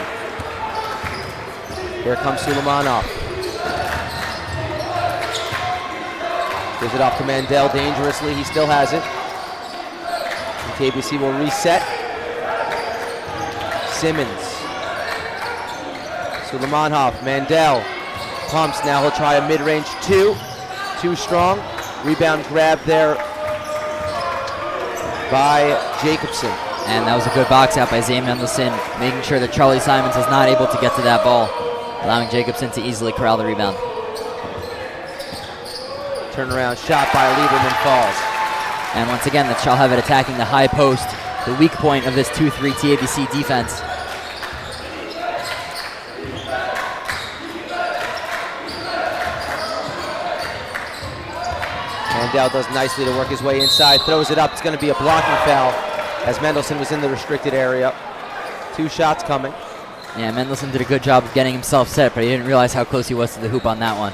Here comes Suleimanov. Gives it off to Mandel dangerously. He still has it. And TABC will reset. Simmons. Suleimanov, Mandel. Pumps, now he'll try a mid-range 2. Too strong. Rebound grab there by Jacobson. And that was a good box out by Zane Mendelson, making sure that Charlie Simons is not able to get to that ball, allowing Jacobson to easily corral the rebound. Turnaround shot by Lieberman falls. And once again, that's Shalhevet attacking the high post, the weak point of this 2-3 TABC defense. Mandel does nicely to work his way inside, throws it up. It's going to be a blocking foul as Mendelson was in the restricted area. 2 shots coming. Yeah, Mendelson did a good job of getting himself set, but he didn't realize how close he was to the hoop on that one.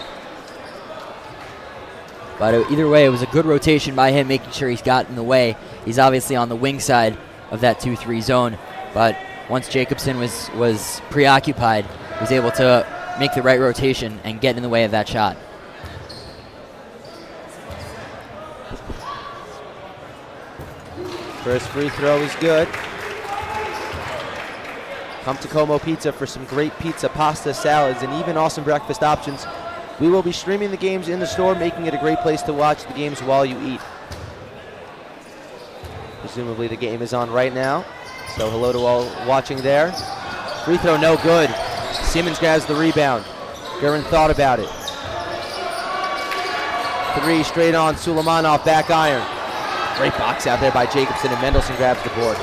But either way, it was a good rotation by him, making sure he's got in the way. He's obviously on the wing side of that 2-3 zone, but once Jacobson was preoccupied, he was able to make the right rotation and get in the way of that shot. First free throw is good. Come to Como Pizza for some great pizza, pasta, salads, and even awesome breakfast options. We will be streaming the games in the store, making it a great place to watch the games while you eat. Presumably the game is on right now, so hello to all watching there. Free throw no good. Simmons grabs the rebound. Guerin thought about it. 3 straight on, Suleimanov back iron. Great box out there by Jacobson, and Mendelson grabs the board.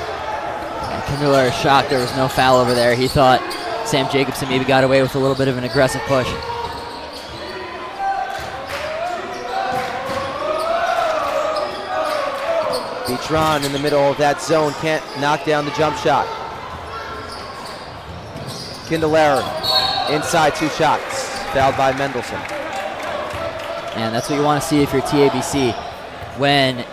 Kindler is shocked there was no foul over there. He thought Sam Jacobson maybe got away with a little bit of an aggressive push. Vitron in the middle of that zone, can't knock down the jump shot. Kindler inside, 2 shots, fouled by Mendelson. And that's what you want to see if you're TABC. When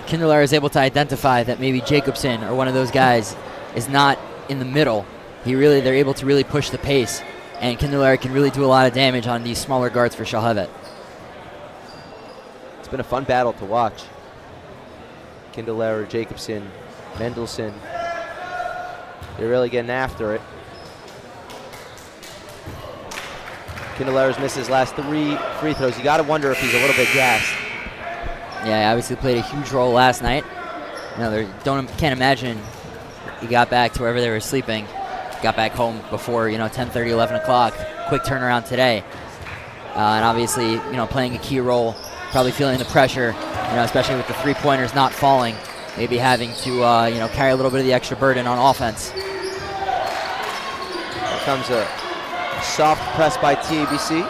Kindler is able to identify that maybe Jacobson or one of those guys is not in the middle, they're able to really push the pace, and Kindler can really do a lot of damage on these smaller guards for Shalhevet. It's been a fun battle to watch. Kindler, Jacobson, Mendelson, they're really getting after it. Kindler's missed his last 3 free throws. You got to wonder if he's a little bit gassed. Yeah, he obviously played a huge role last night. Can't imagine he got back to wherever they were sleeping. Got back home before 10:30, 11 o'clock. Quick turnaround today, and obviously playing a key role. Probably feeling the pressure, especially with the 3-pointers not falling. Maybe having to carry a little bit of the extra burden on offense. Here comes a soft press by TABC.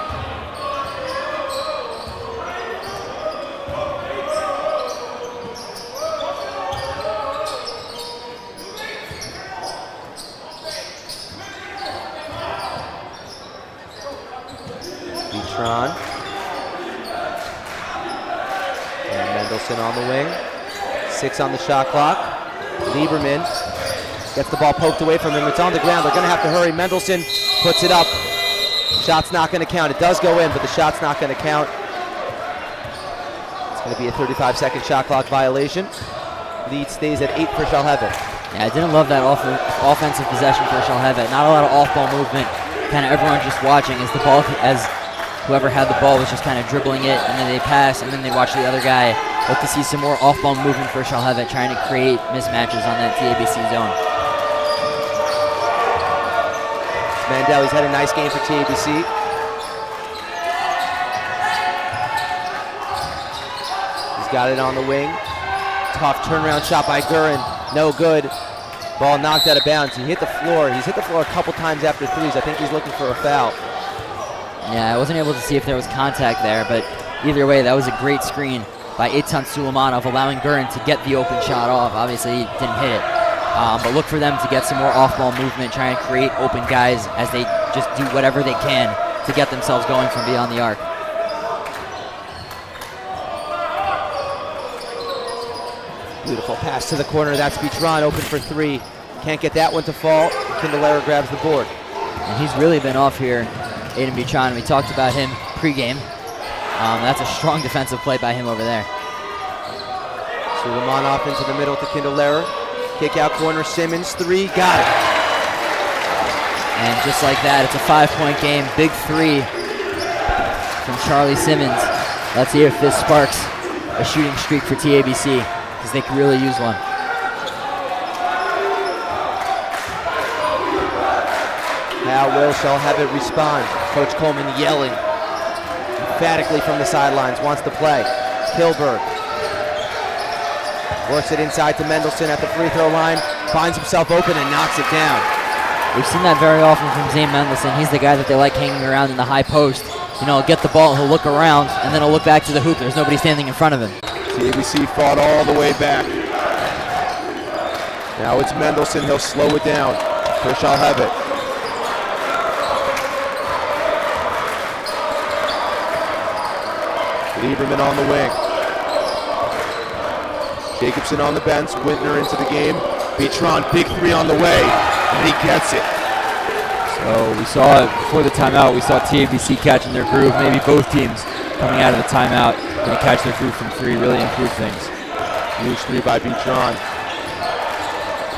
Vitron. And Mendelson on the wing. 6 on the shot clock. Lieberman gets the ball poked away from him. It's on the ground. They're going to have to hurry. Mendelson puts it up. Shot's not going to count. It does go in, but the shot's not going to count. It's going to be a 35-second shot clock violation. Lead stays at 8 for Shalhevet. Yeah, I didn't love that offensive possession for Shalhevet. Not a lot of off-ball movement. Kind of everyone just watching as whoever had the ball was just kind of dribbling it, and then they pass, and then they watch the other guy. Hope to see some more off-ball movement for Shalhevet, trying to create mismatches on that TABC zone. Mandel, he's had a nice game for TABC. He's got it on the wing. Tough turnaround shot by Guerin. No good. Ball knocked out of bounds. He hit the floor. He's hit the floor a couple times after threes. I think he's looking for a foul. Yeah, I wasn't able to see if there was contact there, but either way, that was a great screen by Eitan Suleimanov, allowing Gurin to get the open shot off. Obviously, he didn't hit it. But look for them to get some more off-ball movement, try and create open guys as they just do whatever they can to get themselves going from beyond the arc. Beautiful pass to the corner. That's Bitron open for three. Can't get that one to fall. Candelera grabs the board. And he's really been off here, Aiden Bitron. We talked about him pregame. That's a strong defensive play by him over there. Suleimanov into the middle to Candelera. Kick out corner, Simmons, three, got it. And just like that, it's a 5-point game. Big three from Charlie Simmons. Let's see if this sparks a shooting streak for TABC, because they could really use one. Now will Shalhevet respond. Coach Coleman yelling emphatically from the sidelines, wants to play. Kilberg works it inside to Mendelson at the free throw line, finds himself open and knocks it down. We've seen that very often from Zane Mendelson. He's the guy that they like hanging around in the high post. You know, he'll get the ball, he'll look around, and then he'll look back to the hoop. There's nobody standing in front of him. TABC fought all the way back. Now it's Mendelson. He'll slow it down for Shalhevet. Lieberman on the wing. Jacobson on the bench. Whitner into the game. Bitron, big three on the way, and he gets it. So we saw it before the timeout. We saw TABC catching their groove. Maybe both teams coming out of the timeout going to catch their groove from three, really improve things. Loose three by Bitron.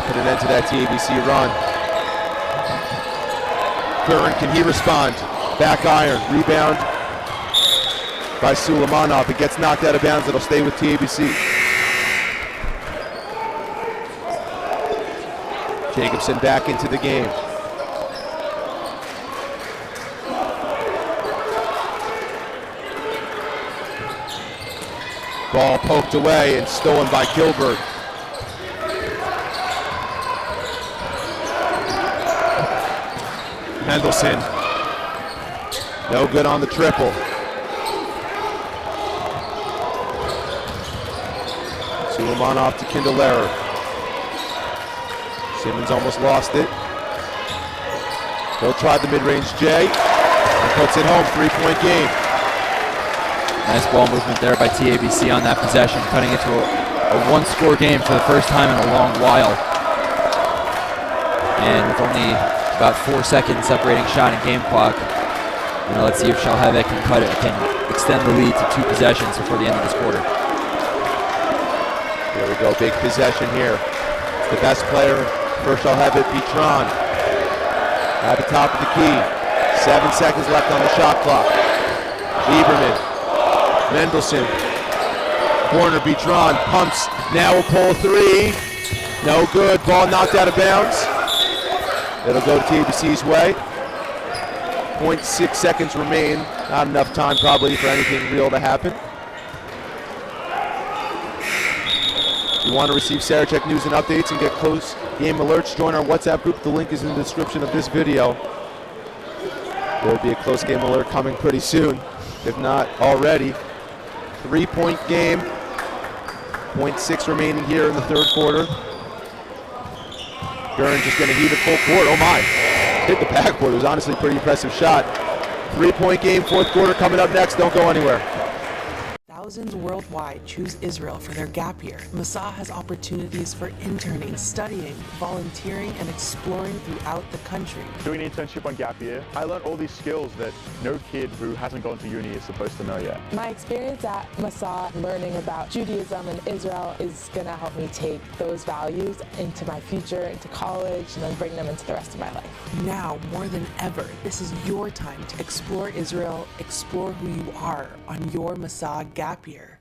Put an end to that TABC run. Curran, can he respond? Back iron, rebound by Suleimanov. It gets knocked out of bounds. It'll stay with TABC. Jacobson back into the game. Ball poked away and stolen by Kilberg. Mendelson. No good on the triple. Suleimanov to Candelera. Simmons almost lost it. He'll try the mid-range J and puts it home. 3-point game. Nice ball movement there by TABC on that possession, cutting it to a one-score game for the first time in a long while. And with only about 4 seconds separating shot and game clock, let's see if Shalhevet can extend the lead to 2 possessions before the end of this quarter. There we go, big possession here. It's the best player for Shalhevet, Bitron. At the top of the key. 7 seconds left on the shot clock. Lieberman. Mendelson. Corner, Bitron pumps. Now will pull three. No good. Ball knocked out of bounds. It'll go TABC's way. 0.6 seconds remain. Not enough time probably for anything real to happen. If you want to receive Sarachek news and updates and get close game alerts, join our WhatsApp group. The link is in the description of this video. There will be a close game alert coming pretty soon, if not already. 3-point game. 0.6 remaining here in the third quarter. Gurin just going to heave it full court. Oh my. Hit the backboard. It was honestly a pretty impressive shot. 3-point game, fourth quarter coming up next. Don't go anywhere. Thousands worldwide choose Israel for their gap year. Masa has opportunities for interning, studying, volunteering, and exploring throughout the country. Doing an internship on Gap Year, I learned all these skills that no kid who hasn't gone to uni is supposed to know yet. My experience at Masa learning about Judaism and Israel is going to help me take those values into my future, into college, and then bring them into the rest of my life. Now, more than ever, this is your time to explore Israel, explore who you are on your Masa gap year.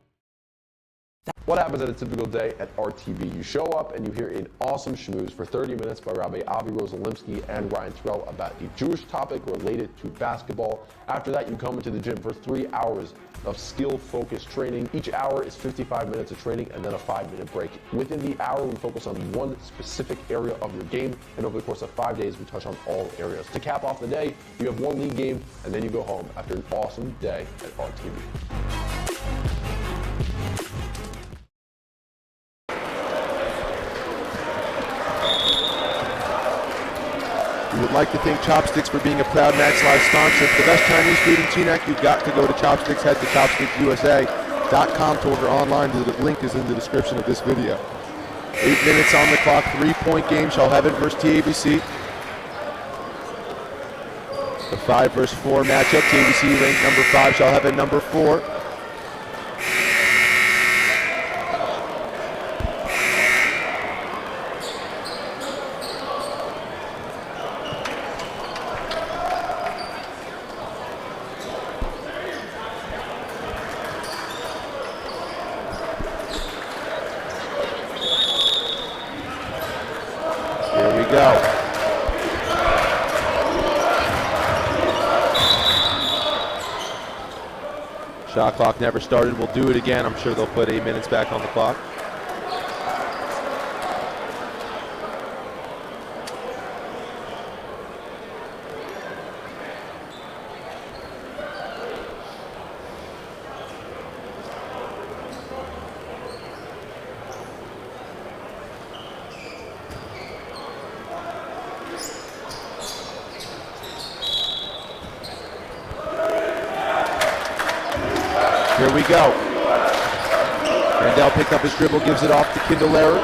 What happens at a typical day at RTV? You show up and you hear an awesome schmooze for 30 minutes by Rabbi Avi Rosalimsky and Ryan Terrell about a Jewish topic related to basketball. After that, you come into the gym for 3 hours of skill-focused training. Each hour is 55 minutes of training and then a 5-minute break. Within the hour, we focus on one specific area of your game, and over the course of 5 days, we touch on all areas. To cap off the day, you have one league game, and then you go home after an awesome day at RTV. We would like to thank Chopsticks for being a proud MacsLive sponsor. For the best Chinese food in Teaneck, you've got to go to Chopsticks. Head to chopsticksusa.com to order online. The link is in the description of this video. 8 minutes on the clock, 3-point game. Shalhevet versus TABC. The 5 versus 4 matchup. TABC ranked number 5, Shalhevet number 4. Here we go. Shot clock never started. We'll do it again. I'm sure they'll put 8 minutes back on the clock. Here we go. Randall picked up his dribble, gives it off to Kindler.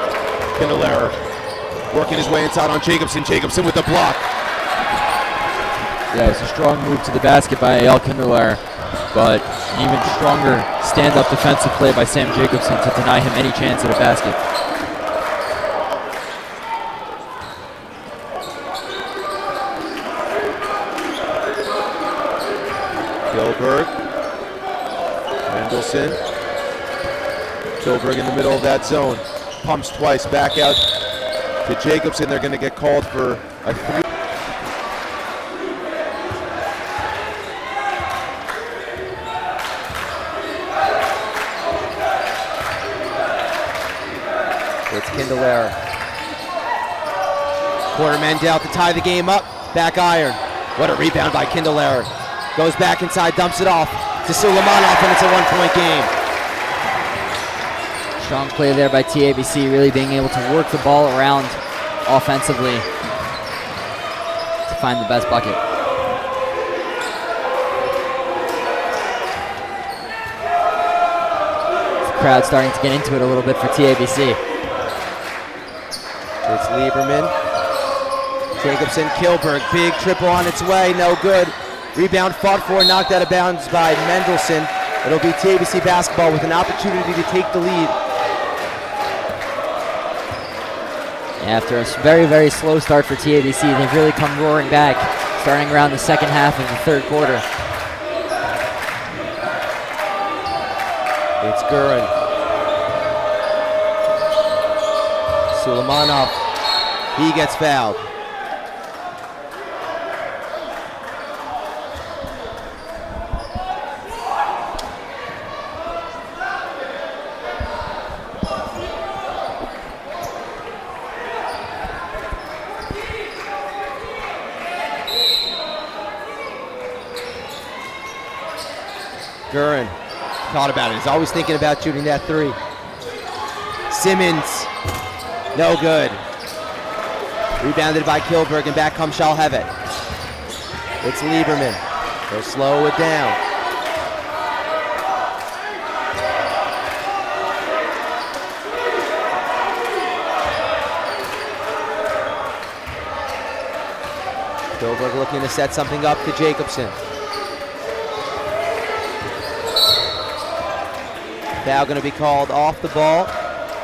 Kindler working his way inside on Jacobson. Jacobson with the block. Yeah, it's a strong move to the basket by Eyal Kindler, but an even stronger stand-up defensive play by Sam Jacobson to deny him any chance at a basket. Gilbert. Mendelson. Gilbert in the middle of that zone. Pumps twice, back out to Jacobson. They're going to get called for a 3. It's Kindler. Corner Mandel to tie the game up. Back iron. What a rebound by Kindler. Goes back inside, dumps it off to Suleimanov, and it's a 1-point game. Strong play there by TABC, really being able to work the ball around offensively to find the best bucket. The crowd starting to get into it a little bit for TABC. It's Lieberman. Jacobson, Kilberg, big triple on its way, no good. Rebound fought for, knocked out of bounds by Mendelson. It'll be TABC basketball with an opportunity to take the lead. After a very, very slow start for TABC, they've really come roaring back, starting around the second half of the third quarter. It's Gurin. Suleimanov, he gets fouled. Gurin thought about it. He's always thinking about shooting that 3. Simmons, no good. Rebounded by Kilberg, and back comes Shalhevet. It's Lieberman. They'll slow it down. Kilberg looking to set something up to Jacobson. Foul going to be called off the ball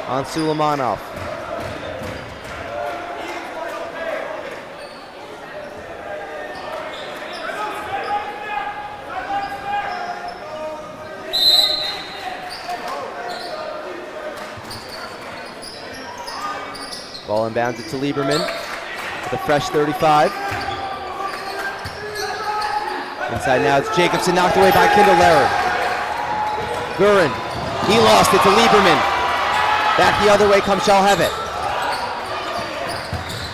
on Suleimanov. Ball inbounded to Lieberman with a fresh 35. Inside now, it's Jacobson, knocked away by Kindler. Gurin, he lost it to Lieberman. Back the other way comes Shalhevet.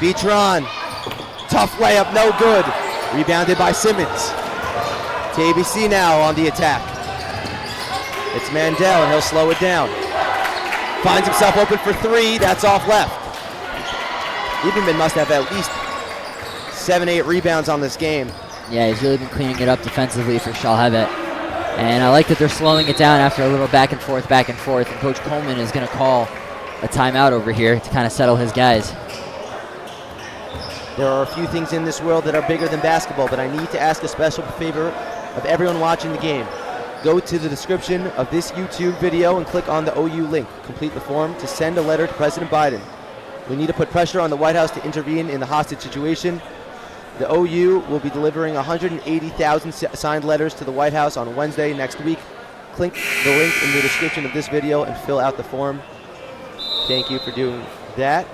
Vitron, tough layup, no good. Rebounded by Simmons. TABC now on the attack. It's Mandel, and he'll slow it down. Finds himself open for three, that's off left. Lieberman must have at least 7-8 rebounds on this game. Yeah, he's really been cleaning it up defensively for Shalhevet. And I like that they're slowing it down after a little back and forth, and Coach Coleman is going to call a timeout over here to kind of settle his guys. There are a few things in this world that are bigger than basketball, but I need to ask a special favor of everyone watching the game. Go to the description of this YouTube video and click on the OU link. Complete the form to send a letter to President Biden. We need to put pressure on the White House to intervene in the hostage situation. The OU will be delivering 180,000 signed letters to the White House on Wednesday next week. Click the link in the description of this video and fill out the form. Thank you for doing that.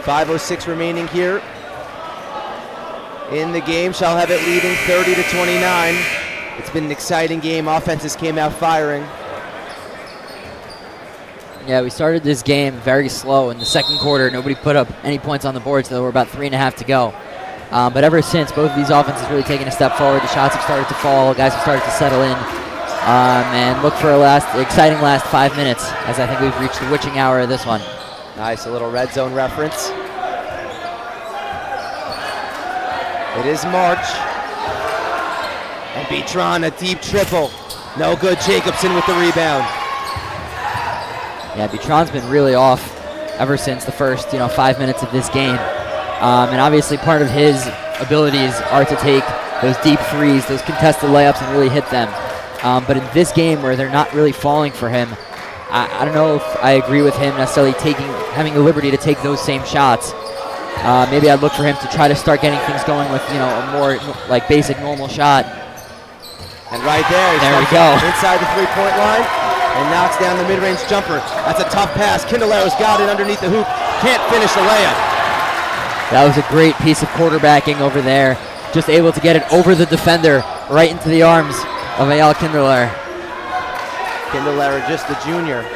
.506 remaining here in the game. Shalhevet leading 30-29. It's been an exciting game. Offenses came out firing. Yeah, we started this game very slow. In the second quarter, nobody put up any points on the board, so there were about 3.5 to go. But ever since, both of these offenses really taken a step forward. The shots have started to fall. Guys have started to settle in. And look for a exciting last 5 minutes, as I think we've reached the witching hour of this one. Nice, a little red zone reference. It is March. And Vitron, a deep triple. No good, Jacobson with the rebound. Yeah, Vitron's been really off ever since the first 5 minutes of this game. And obviously part of his abilities are to take those deep threes, those contested layups, and really hit them. But in this game where they're not really falling for him, I don't know if I agree with him necessarily having the liberty to take those same shots. Maybe I'd look for him to try to start getting things going with a more basic normal shot. And right there we go. Inside the three-point line and knocks down the mid-range jumper. That's a tough pass. Kindlero's got it underneath the hoop. Can't finish the layup. That was a great piece of quarterbacking over there. Just able to get it over the defender, right into the arms of Eyal Kindler. Kindler, just a junior.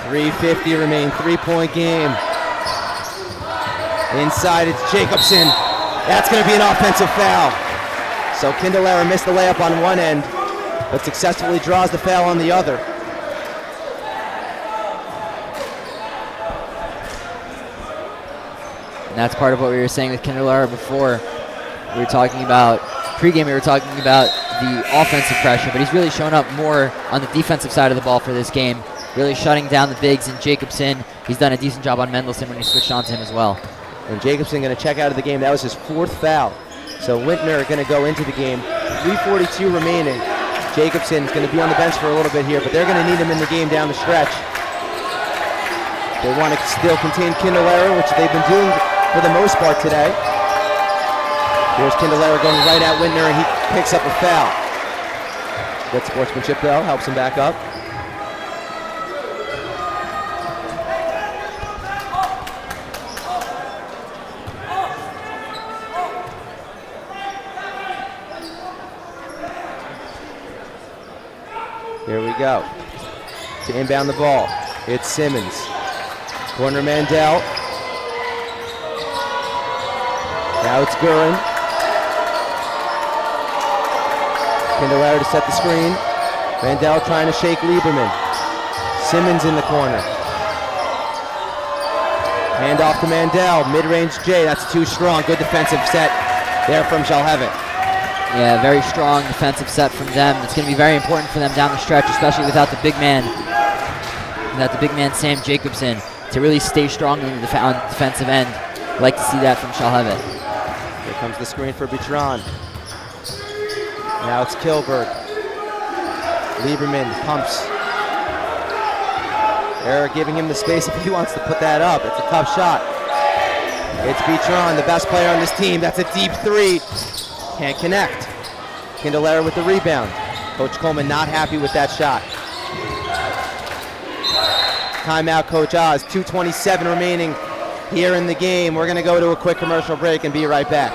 .350 remain, three-point game. Inside, it's Jacobson. That's going to be an offensive foul. So Kindler missed the layup on one end, but successfully draws the foul on the other. And that's part of what we were saying with Kindler before. We were talking about, pregame we were talking about the offensive pressure, but he's really shown up more on the defensive side of the ball for this game, really shutting down the bigs and Jacobson. He's done a decent job on Mendelson when he switched on to him as well. And Jacobson going to check out of the game. That was his fourth foul. So Wintner going to go into the game. 3:42 remaining. Jacobson's going to be on the bench for a little bit here, but they're going to need him in the game down the stretch. They want to still contain Kindler, which they've been doing for the most part today. Here's Kindler going right at Wintner, and he picks up a foul. Good sportsmanship, though. Helps him back up. Here we go. To inbound the ball, it's Simmons. Corner Mandel. Now it's Gurin. Kindler to set the screen. Mandel trying to shake Lieberman. Simmons in the corner. Hand off to Mandel. Mid-range J. That's too strong. Good defensive set there from Shalhevet. Yeah, very strong defensive set from them. It's going to be very important for them down the stretch, especially without the big man, Sam Jacobson, to really stay strong on the defensive end. I'd like to see that from Shalhevet. Here comes the screen for Vitron. Now it's Kilberg. Lieberman pumps. They're giving him the space if he wants to put that up. It's a tough shot. It's Bitron, the best player on this team. That's a deep three. Can't connect. Kindler with the rebound. Coach Coleman not happy with that shot. Timeout, Coach Oz. 2:27 remaining here in the game. We're going to go to a quick commercial break and be right back.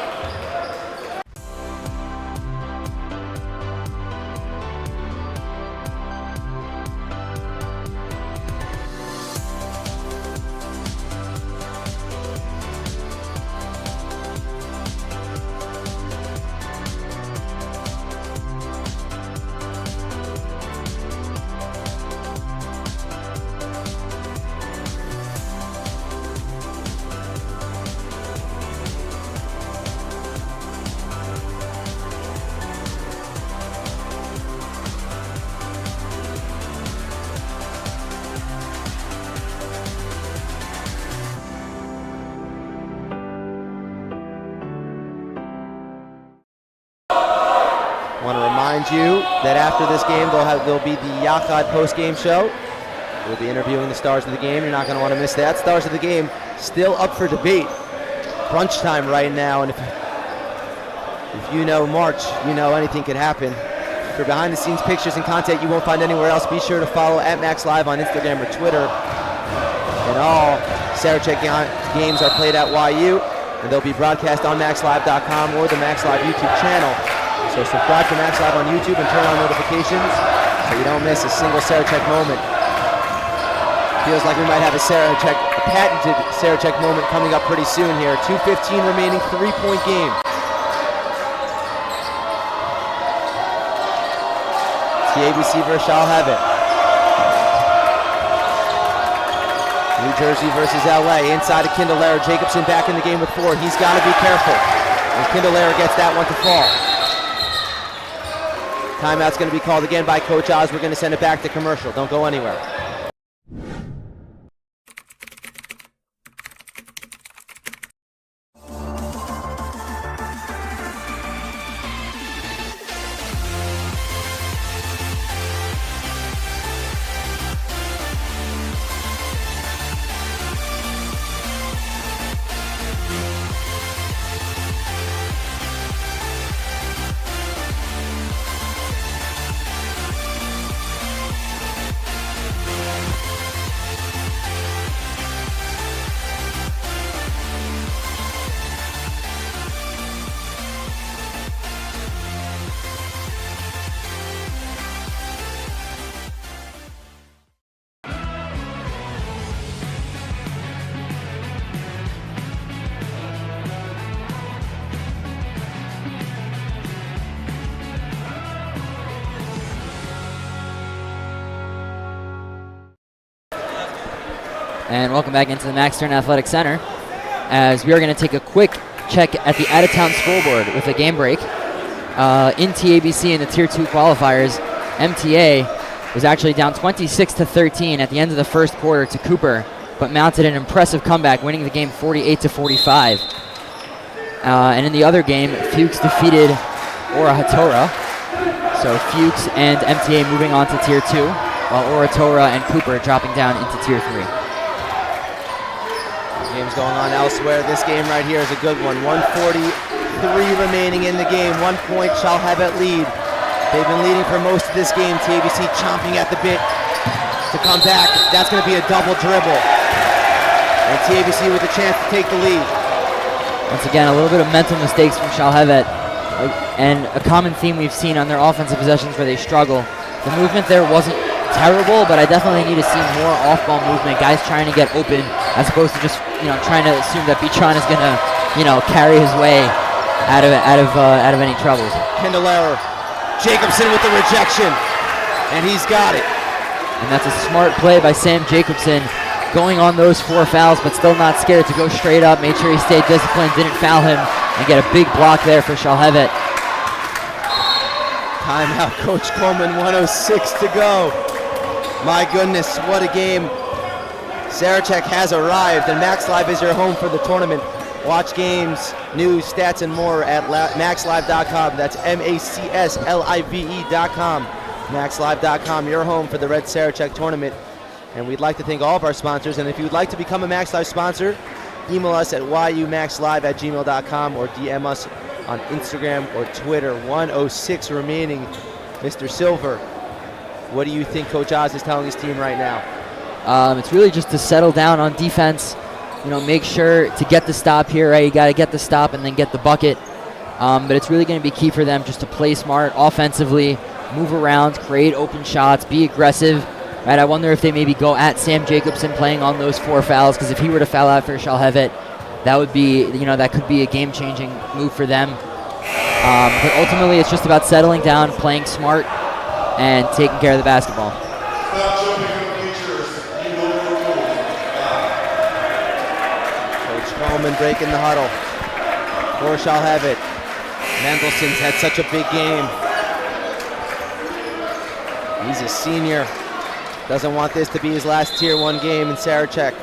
I want to remind you that after this game, there'll be the Yachad post-game show. We'll be interviewing the stars of the game. You're not going to want to miss that. Stars of the game still up for debate. Crunch time right now, and if you know March, you know anything could happen. For behind-the-scenes pictures and content you won't find anywhere else, be sure to follow @MacsLive on Instagram or Twitter. And all Sarachek games are played at YU, and they'll be broadcast on MacsLive.com or the MacsLive YouTube channel. So subscribe to MacsLive on YouTube and turn on notifications so you don't miss a single Sarachek moment. Feels like we might have a patented Sarachek moment coming up pretty soon here. 2:15 remaining, 3-point game. TABC versus Shalhevet. New Jersey versus LA. Inside of Kindler. Jacobson back in the game with 4. He's got to be careful. And Kindler gets that one to fall. Timeout's going to be called again by Coach Oz. We're going to send it back to commercial. Don't go anywhere. And welcome back into the Max Stern Athletic Center as we are going to take a quick check at the out-of-town scoreboard with a game break. In TABC in the Tier 2 qualifiers, MTA was actually down 26-13 at the end of the first quarter to Cooper, but mounted an impressive comeback, winning the game 48-45. And in the other game, Fuchs defeated Oratora. So Fuchs and MTA moving on to Tier 2, while Oratora and Cooper dropping down into Tier 3. Game's going on elsewhere. This game right here is a good one. 1:43 remaining in the game. 1 point Shalhevet lead. They've been leading for most of this game. TABC chomping at the bit to come back. That's going to be a double dribble. And TABC with a chance to take the lead. Once again, a little bit of mental mistakes from Shalhevet. And a common theme we've seen on their offensive possessions where they struggle. The movement there wasn't terrible, but I definitely need to see more off-ball movement. Guys trying to get open as opposed to just, trying to assume that Bitron is going to, carry his way out of any troubles. Kindler, Jacobson with the rejection, and he's got it. And that's a smart play by Sam Jacobson, going on those 4 fouls, but still not scared to go straight up. Made sure he stayed disciplined, didn't foul him, and get a big block there for Shalhevet. Timeout, Coach Coleman, 1:06 to go. My goodness, what a game. Sarachek has arrived, and MacsLive is your home for the tournament. Watch games, news, stats, and more at MacsLive.com. That's MacsLive.com. MacsLive.com, your home for the Red Sarachek tournament. And we'd like to thank all of our sponsors. And if you'd like to become a MacsLive sponsor, email us at yumaxlive@gmail.com or DM us on Instagram or Twitter. 106 remaining. Mr. Silver, what do you think Coach Oz is telling his team right now? It's really just to settle down on defense. Make sure to get the stop here, right? You got to get the stop and then get the bucket. But it's really going to be key for them just to play smart offensively, move around, create open shots, be aggressive. Right? I wonder if they maybe go at Sam Jacobson playing on those 4 fouls, because if he were to foul out for Shalhevet, that would be, that could be a game-changing move for them. But ultimately, it's just about settling down, playing smart, and taking care of the basketball. Coach Coleman breaking the huddle for Shalhevet. Mendelson's had such a big game. He's a senior. Doesn't want this to be his last Tier 1 game in Sarachek.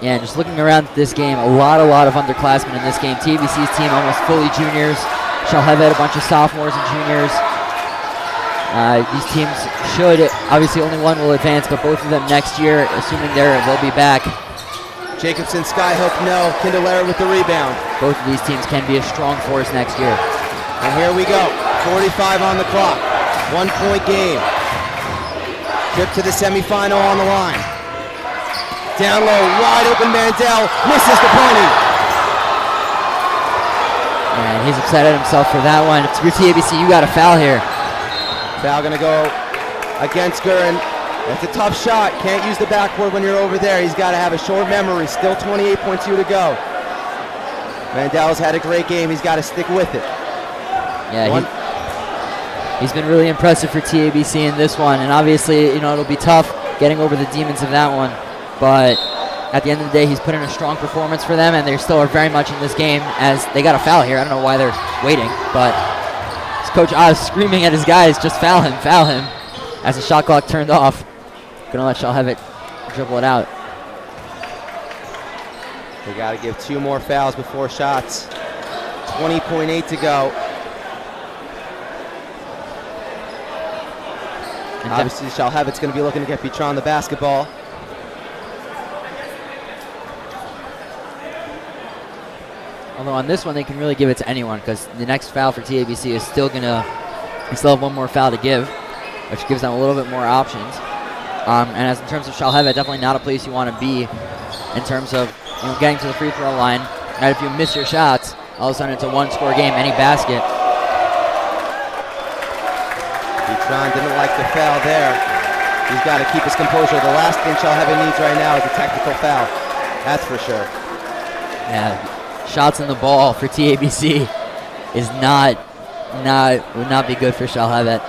Yeah, and just looking around at this game, a lot of underclassmen in this game. TABC's team almost fully juniors. Shalhevet, a bunch of sophomores and juniors. These teams should, obviously only one will advance, but both of them next year, assuming they'll be back. Jacobson, skyhook, no. Kindelera with the rebound. Both of these teams can be a strong force next year. And here we go. 45 on the clock. 1-point game. Trip to the semifinal on the line. Down low, wide open Mandel. Misses the pony. And he's upset at himself for that one. If you're TABC, you got a foul here. Foul gonna go against Gurin. That's a tough shot. Can't use the backboard when you're over there. He's got to have a short memory. Still 28.2 to go. Mandel's had a great game. He's got to stick with it. Yeah, he's been really impressive for TABC in this one. And obviously, it'll be tough getting over the demons of that one. But at the end of the day, he's put in a strong performance for them, and they still are very much in this game as they got a foul here. I don't know why they're waiting, but it's Coach Oz screaming at his guys, just foul him, as the shot clock turned off. Gonna let Shalhevet dribble it out. They got to give 2 more fouls before shots. 20.8 to go. And obviously, Shalhevet's going to be looking to get Petron the basketball. Although on this one, they can really give it to anyone, because the next foul for TABC is still have one more foul to give, which gives them a little bit more options. And as in terms of Shalhevet, definitely not a place you want to be in terms of getting to the free throw line. And if you miss your shots, all of a sudden it's a 1-score game, any basket. Petron didn't like the foul there. He's got to keep his composure. The last thing Shalhevet needs right now is a technical foul. That's for sure. Yeah, shots in the ball for TABC is would not be good for Shalhevet.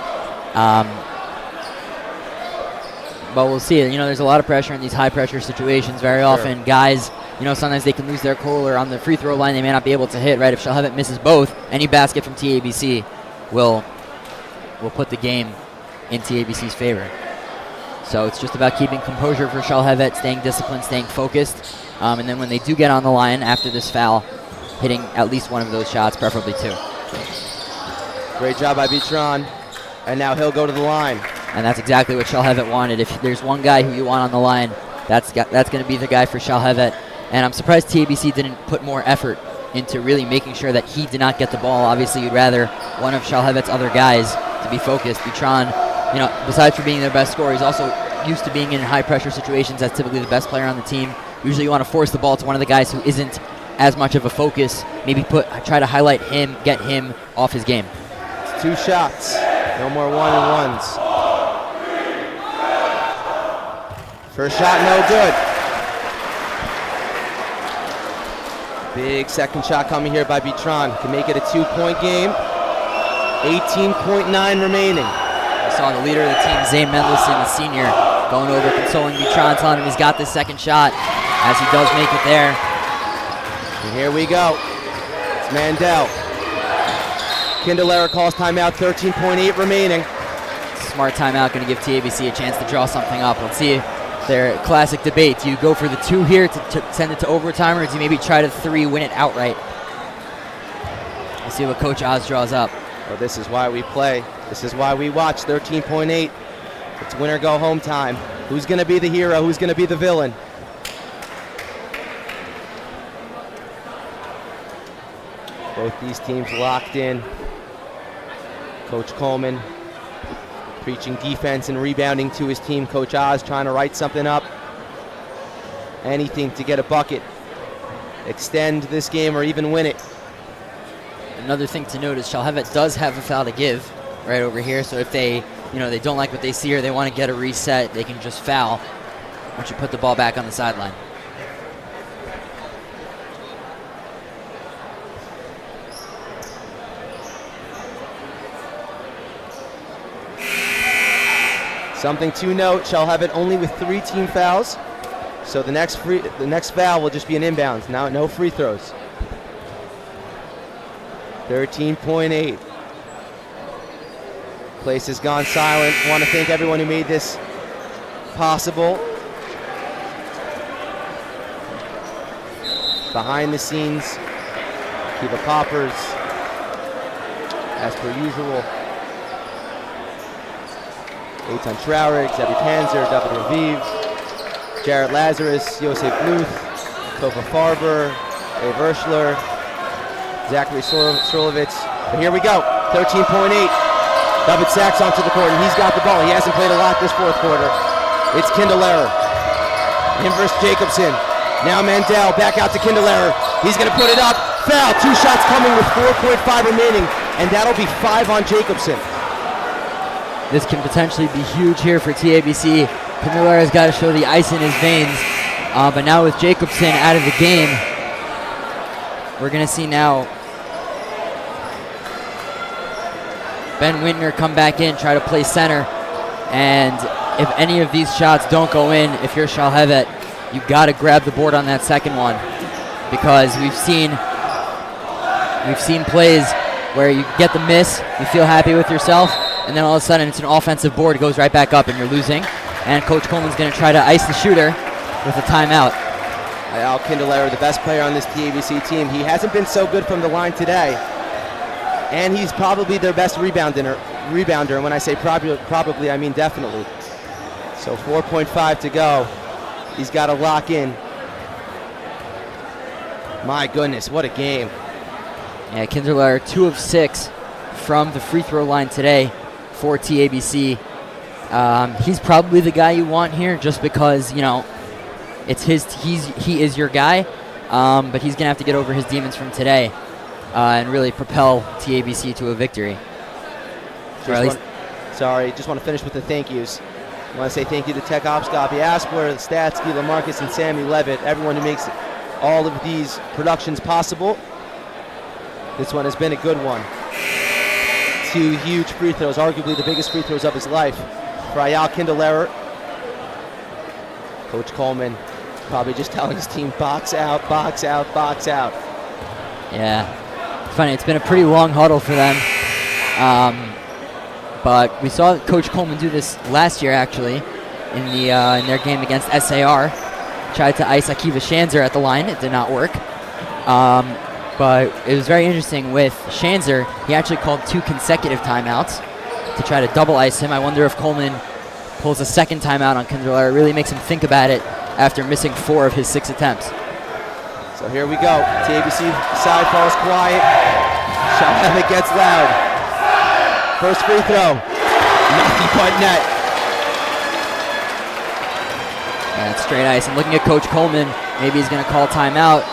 But we'll see. There's a lot of pressure in these high-pressure situations. Very often, guys, sometimes they can lose their cool, or on the free throw line, they may not be able to hit, right? If Shalhevet misses both, any basket from TABC will put the game in TABC's favor. So it's just about keeping composure for Shalhevet, staying disciplined, staying focused. And then when they do get on the line after this foul, hitting at least one of those shots, preferably 2. Great job by Petron. And now he'll go to the line. And that's exactly what Shalhevet wanted. If there's one guy who you want on the line, that's going to be the guy for Shalhevet. And I'm surprised TABC didn't put more effort into really making sure that he did not get the ball. Obviously, you'd rather one of Shalhevet's other guys to be focused. Petron, besides for being their best scorer, he's also used to being in high-pressure situations as typically the best player on the team. Usually you want to force the ball to one of the guys who isn't as much of a focus. Maybe try to highlight him, get him off his game. It's 2 shots. No more 1-and-1s. First shot, no good. Big second shot coming here by Petron. Can make it a 2-point game. 18.9 remaining. I saw the leader of the team, Zane Mendelson, the senior, going over, consoling Petron, telling him he's got this second shot, as he does make it there. And here we go. It's Mandel. Kindelera calls timeout, 13.8 remaining. Smart timeout, going to give TABC a chance to draw something up. Let's see their classic debate. Do you go for the 2 here to send it to overtime, or do you maybe try to 3, win it outright? We'll see what Coach Oz draws up. Well, this is why we play. This is why we watch. 13.8. It's winner go home time. Who's going to be the hero? Who's going to be the villain? Both these teams locked in. Coach Coleman preaching defense and rebounding to his team. Coach Oz trying to write something up. Anything to get a bucket, extend this game, or even win it. Another thing to note is Shalhevet does have a foul to give right over here. So if they, they don't like what they see or they want to get a reset, they can just foul once you put the ball back on the sideline. Something to note, Shalhevet only with 3 team fouls. So the next foul will just be an inbounds. Now no free throws. 13.8. Place has gone silent. Want to thank everyone who made this possible. Behind the scenes, Kiva Poppers, as per usual. Eitan Traurig, Zebi Panzer, David Raviv, Jarrett Lazarus, Yosef Bluth, Tova Farber, Dave Urschler, Zachary Srolovitz. But here we go, 13.8. David Sachs onto the court, and he's got the ball. He hasn't played a lot this fourth quarter. It's Kindler. Him versus Jacobson. Now Mandel back out to Kindler. He's going to put it up. Foul. 2 shots coming with 4.5 remaining, and that'll be 5 on Jacobson. This can potentially be huge here for TABC. Kindler has got to show the ice in his veins. But now with Jacobson out of the game, we're going to see now Ben Wintner come back in, try to play center. And if any of these shots don't go in, if you're Shalhevet, you got to grab the board on that second one, because we've seen plays where you get the miss, you feel happy with yourself, and then all of a sudden it's an offensive board, it goes right back up and you're losing. And Coach Coleman's going to try to ice the shooter with a timeout. Al Kindler, the best player on this TABC team. He hasn't been so good from the line today, and he's probably their best rebounder. And when I say probably, I mean definitely. So 4.5 to go. He's got to lock in. My goodness, what a game. Yeah, Kindler 2 of 6 from the free throw line today for TABC. He's probably the guy you want here, just because it's he is your guy. But he's gonna have to get over his demons from today and really propel TABC to a victory. Just want to finish with the thank yous. I want to say thank you to Tech Ops, Gabi Aspler, Statsky, LaMarcus, and Sammy Levitt, everyone who makes all of these productions possible. This one has been a good one. 2 huge free throws, arguably the biggest free throws of his life for Ayal Kindler. Coach Coleman probably just telling his team, box out, box out, box out. Yeah, it's funny, it's been a pretty long huddle for them. But we saw Coach Coleman do this last year, actually, in their game against SAR. Tried to ice Akiva Shanzer at the line. It did not work. But it was very interesting with Shanzer. He actually called 2 consecutive timeouts to try to double ice him. I wonder if Coleman pulls a second timeout on Kindler. It really makes him think about it after missing 4 of his 6 attempts. So here we go. TABC side falls quiet. Shalhevet gets loud. First free throw, nothing but net. And it's straight ice. And looking at Coach Coleman, maybe he's going to call timeout.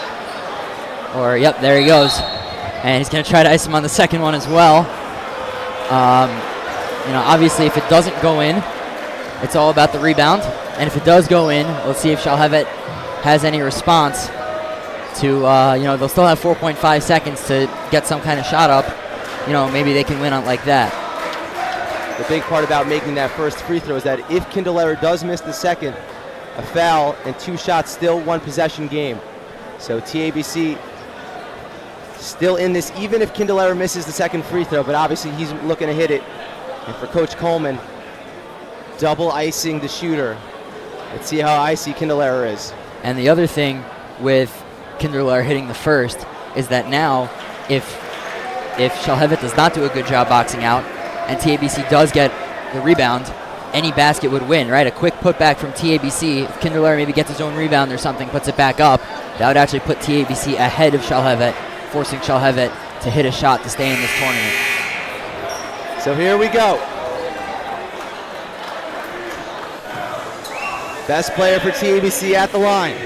Or, yep, there he goes. And he's going to try to ice him on the second one as well. Obviously, if it doesn't go in, it's all about the rebound. And if it does go in, let's see if Shalhevet has any response to, they'll still have 4.5 seconds to get some kind of shot up. Maybe they can win on like that. The big part about making that first free throw is that if Kindler does miss the second, a foul and 2 shots, still 1 possession game. So TABC still in this, even if Kindler misses the second free throw, but obviously he's looking to hit it. And for Coach Coleman, double icing the shooter. Let's see how icy Kindler is. And the other thing with Kindler hitting the first is that now, if Shalhevet does not do a good job boxing out, and TABC does get the rebound, any basket would win, right? A quick putback from TABC. If Kinderler maybe gets his own rebound or something, puts it back up, that would actually put TABC ahead of Shalhevet, forcing Shalhevet to hit a shot to stay in this tournament. So here we go. Best player for TABC at the line.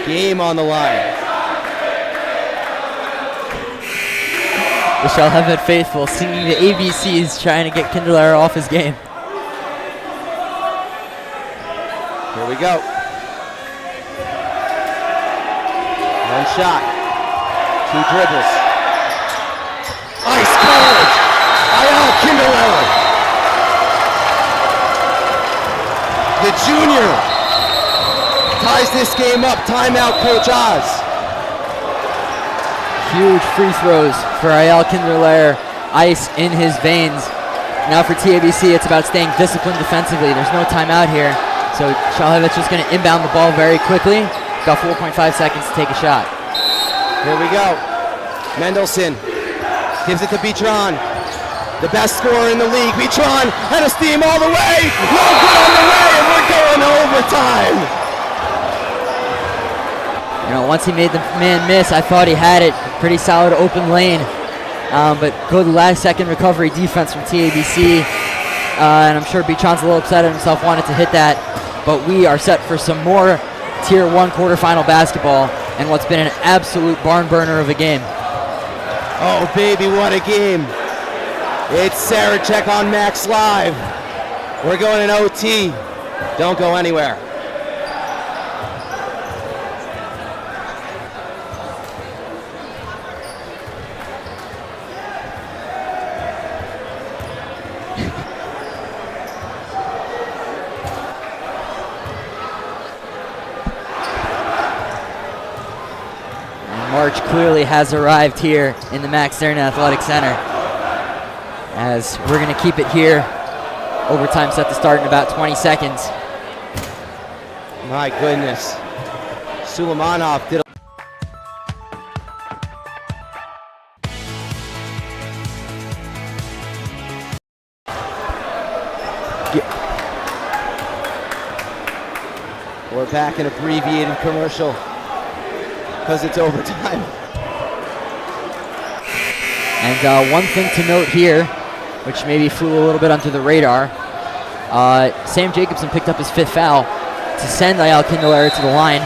Game on the line. The Shalhevet faithful singing the ABCs, trying to get Kinderler off his game. Here we go. One shot. 2 dribbles. Ice cold! Ayala Kinderler. The junior ties this game up. Timeout, Coach Oz. Huge free throws for Ayala Kinderler. Ice in his veins. Now for TABC, it's about staying disciplined defensively. There's no timeout here. So Shalhevet's just going to inbound the ball very quickly. Got 4.5 seconds to take a shot. Here we go. Mendelson gives it to Beatron. The best scorer in the league. Beatron had a steam all the way. No good on the way, and we're going to overtime. You know, once he made the man miss, I thought he had it. Pretty solid open lane. But good last second recovery defense from TABC. And I'm sure Beatron's a little upset at himself, wanted to hit that. But we are set for some more Tier 1 quarterfinal basketball and what's been an absolute barn burner of a game. Oh, baby, what a game. It's Sarachek on MacsLive. We're going in OT. Don't go anywhere. March clearly has arrived here in the Max Stern Athletic Center, as we're going to keep it here. Overtime set to start in about 20 seconds. My goodness. Suleimanov did We're back in abbreviated commercial because it's overtime. And one thing to note here, which maybe flew a little bit under the radar, Sam Jacobson picked up his 5th foul to send Ayala Kinderler to the line.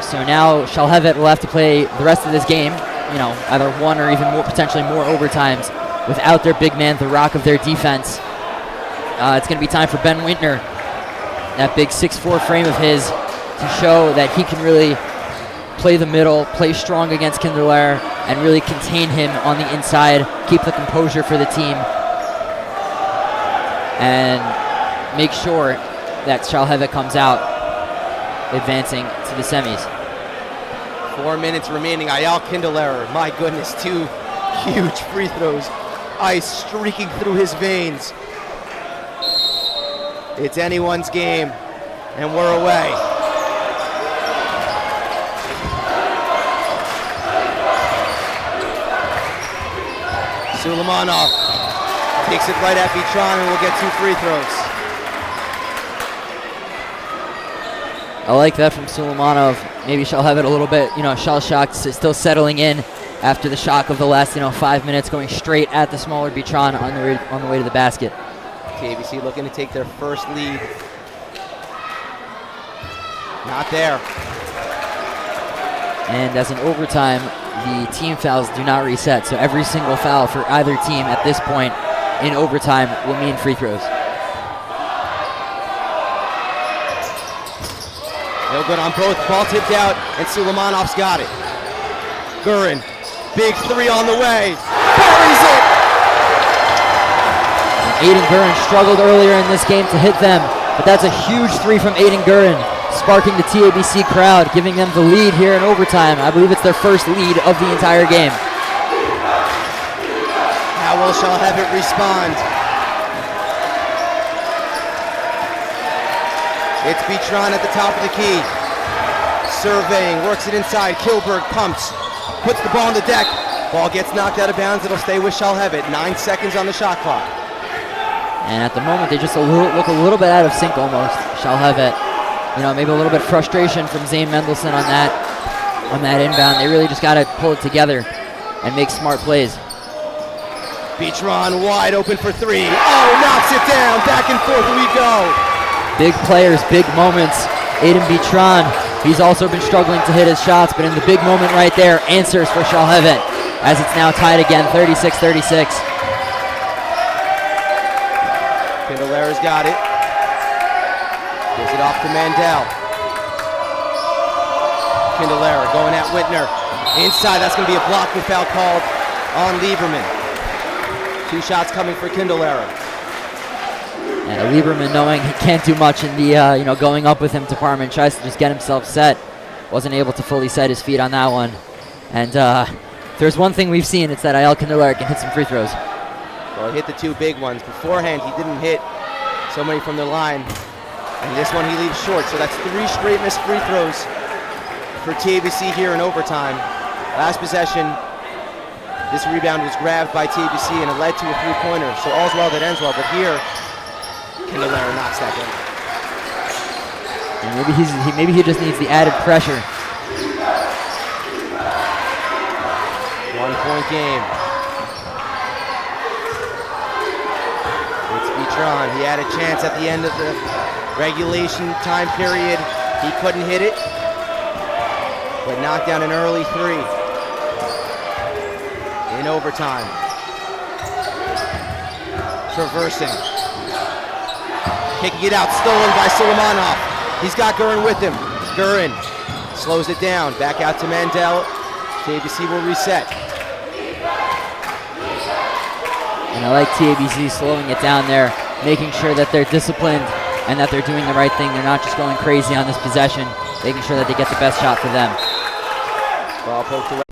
So now Shalhevet will have to play the rest of this game, you know, either one or even more, potentially more overtimes without their big man, the rock of their defense. It's going to be time for Ben Wintner, that big 6'4" frame of his, to show that he can really play the middle, play strong against Kinderler, and really contain him on the inside, keep the composure for the team, and make sure that Shalhevet comes out advancing to the semis. 4 minutes remaining. Ayala Kinderler, my goodness, 2 huge free throws. Ice streaking through his veins. It's anyone's game, and we're away. Suleimanov takes it right at Beatron and will get 2 free throws. I like that from Suleimanov. Maybe Shalhevet a little bit, shell shocked, still settling in after the shock of the last, 5 minutes, going straight at the smaller Beatron on the way to the basket. TABC looking to take their first lead. Not there. And as in overtime, the team fouls do not reset, so every single foul for either team at this point in overtime will mean free throws. No good on both. Ball tipped out, and Suleimanov's got it. Gurin, big 3 on the way. Buries it! Aiden Gurin struggled earlier in this game to hit them, but that's a huge 3 from Aiden Gurin, sparking the TABC crowd, giving them the lead here in overtime. I believe it's their first lead of the entire game. How will Shalhevet respond? It's Beatron at the top of the key. Surveying, works it inside. Kilberg pumps, puts the ball on the deck. Ball gets knocked out of bounds. It'll stay with Shalhevet. 9 seconds on the shot clock. And at the moment, they just look a little bit out of sync almost. Shalhevet, maybe a little bit of frustration from Zane Mendelson on that inbound. They really just got to pull it together and make smart plays. Beachron wide open for three. Oh, knocks it down. Back and forth we go. Big players, big moments. Aiden Beachron, he's also been struggling to hit his shots, but in the big moment right there, answers for Shalhevet as it's now tied again, 36-36. Candelera's got it. Gives it off to Mandel. Candelera going at Whitner. Inside, that's going to be a blocking foul called on Lieberman. 2 shots coming for Candelera. And Lieberman, knowing he can't do much in the going up with him department, tries to just get himself set. Wasn't able to fully set his feet on that one. And if there's one thing we've seen, it's that Ayel Candelera can hit some free throws. Well, he hit the 2 big ones. Beforehand, he didn't hit so many from the line. And this one he leaves short. So that's 3 straight missed free throws for TABC here in overtime. Last possession, this rebound was grabbed by TABC and it led to a 3-pointer. So all's well that ends well, but here, Candelera knocks that down. And maybe he just needs the added pressure. 1-point game. It's Beachron. He had a chance at the end of the regulation time period. He couldn't hit it, but knocked down an early 3 in overtime. Traversing. Kicking it out, stolen by Solomonov. He's got Gurin with him. Gurin slows it down. Back out to Mandel. TABC will reset. And I like TABC slowing it down there, making sure that they're disciplined and that they're doing the right thing. They're not just going crazy on this possession, making sure that they get the best shot for them. Ball poked away.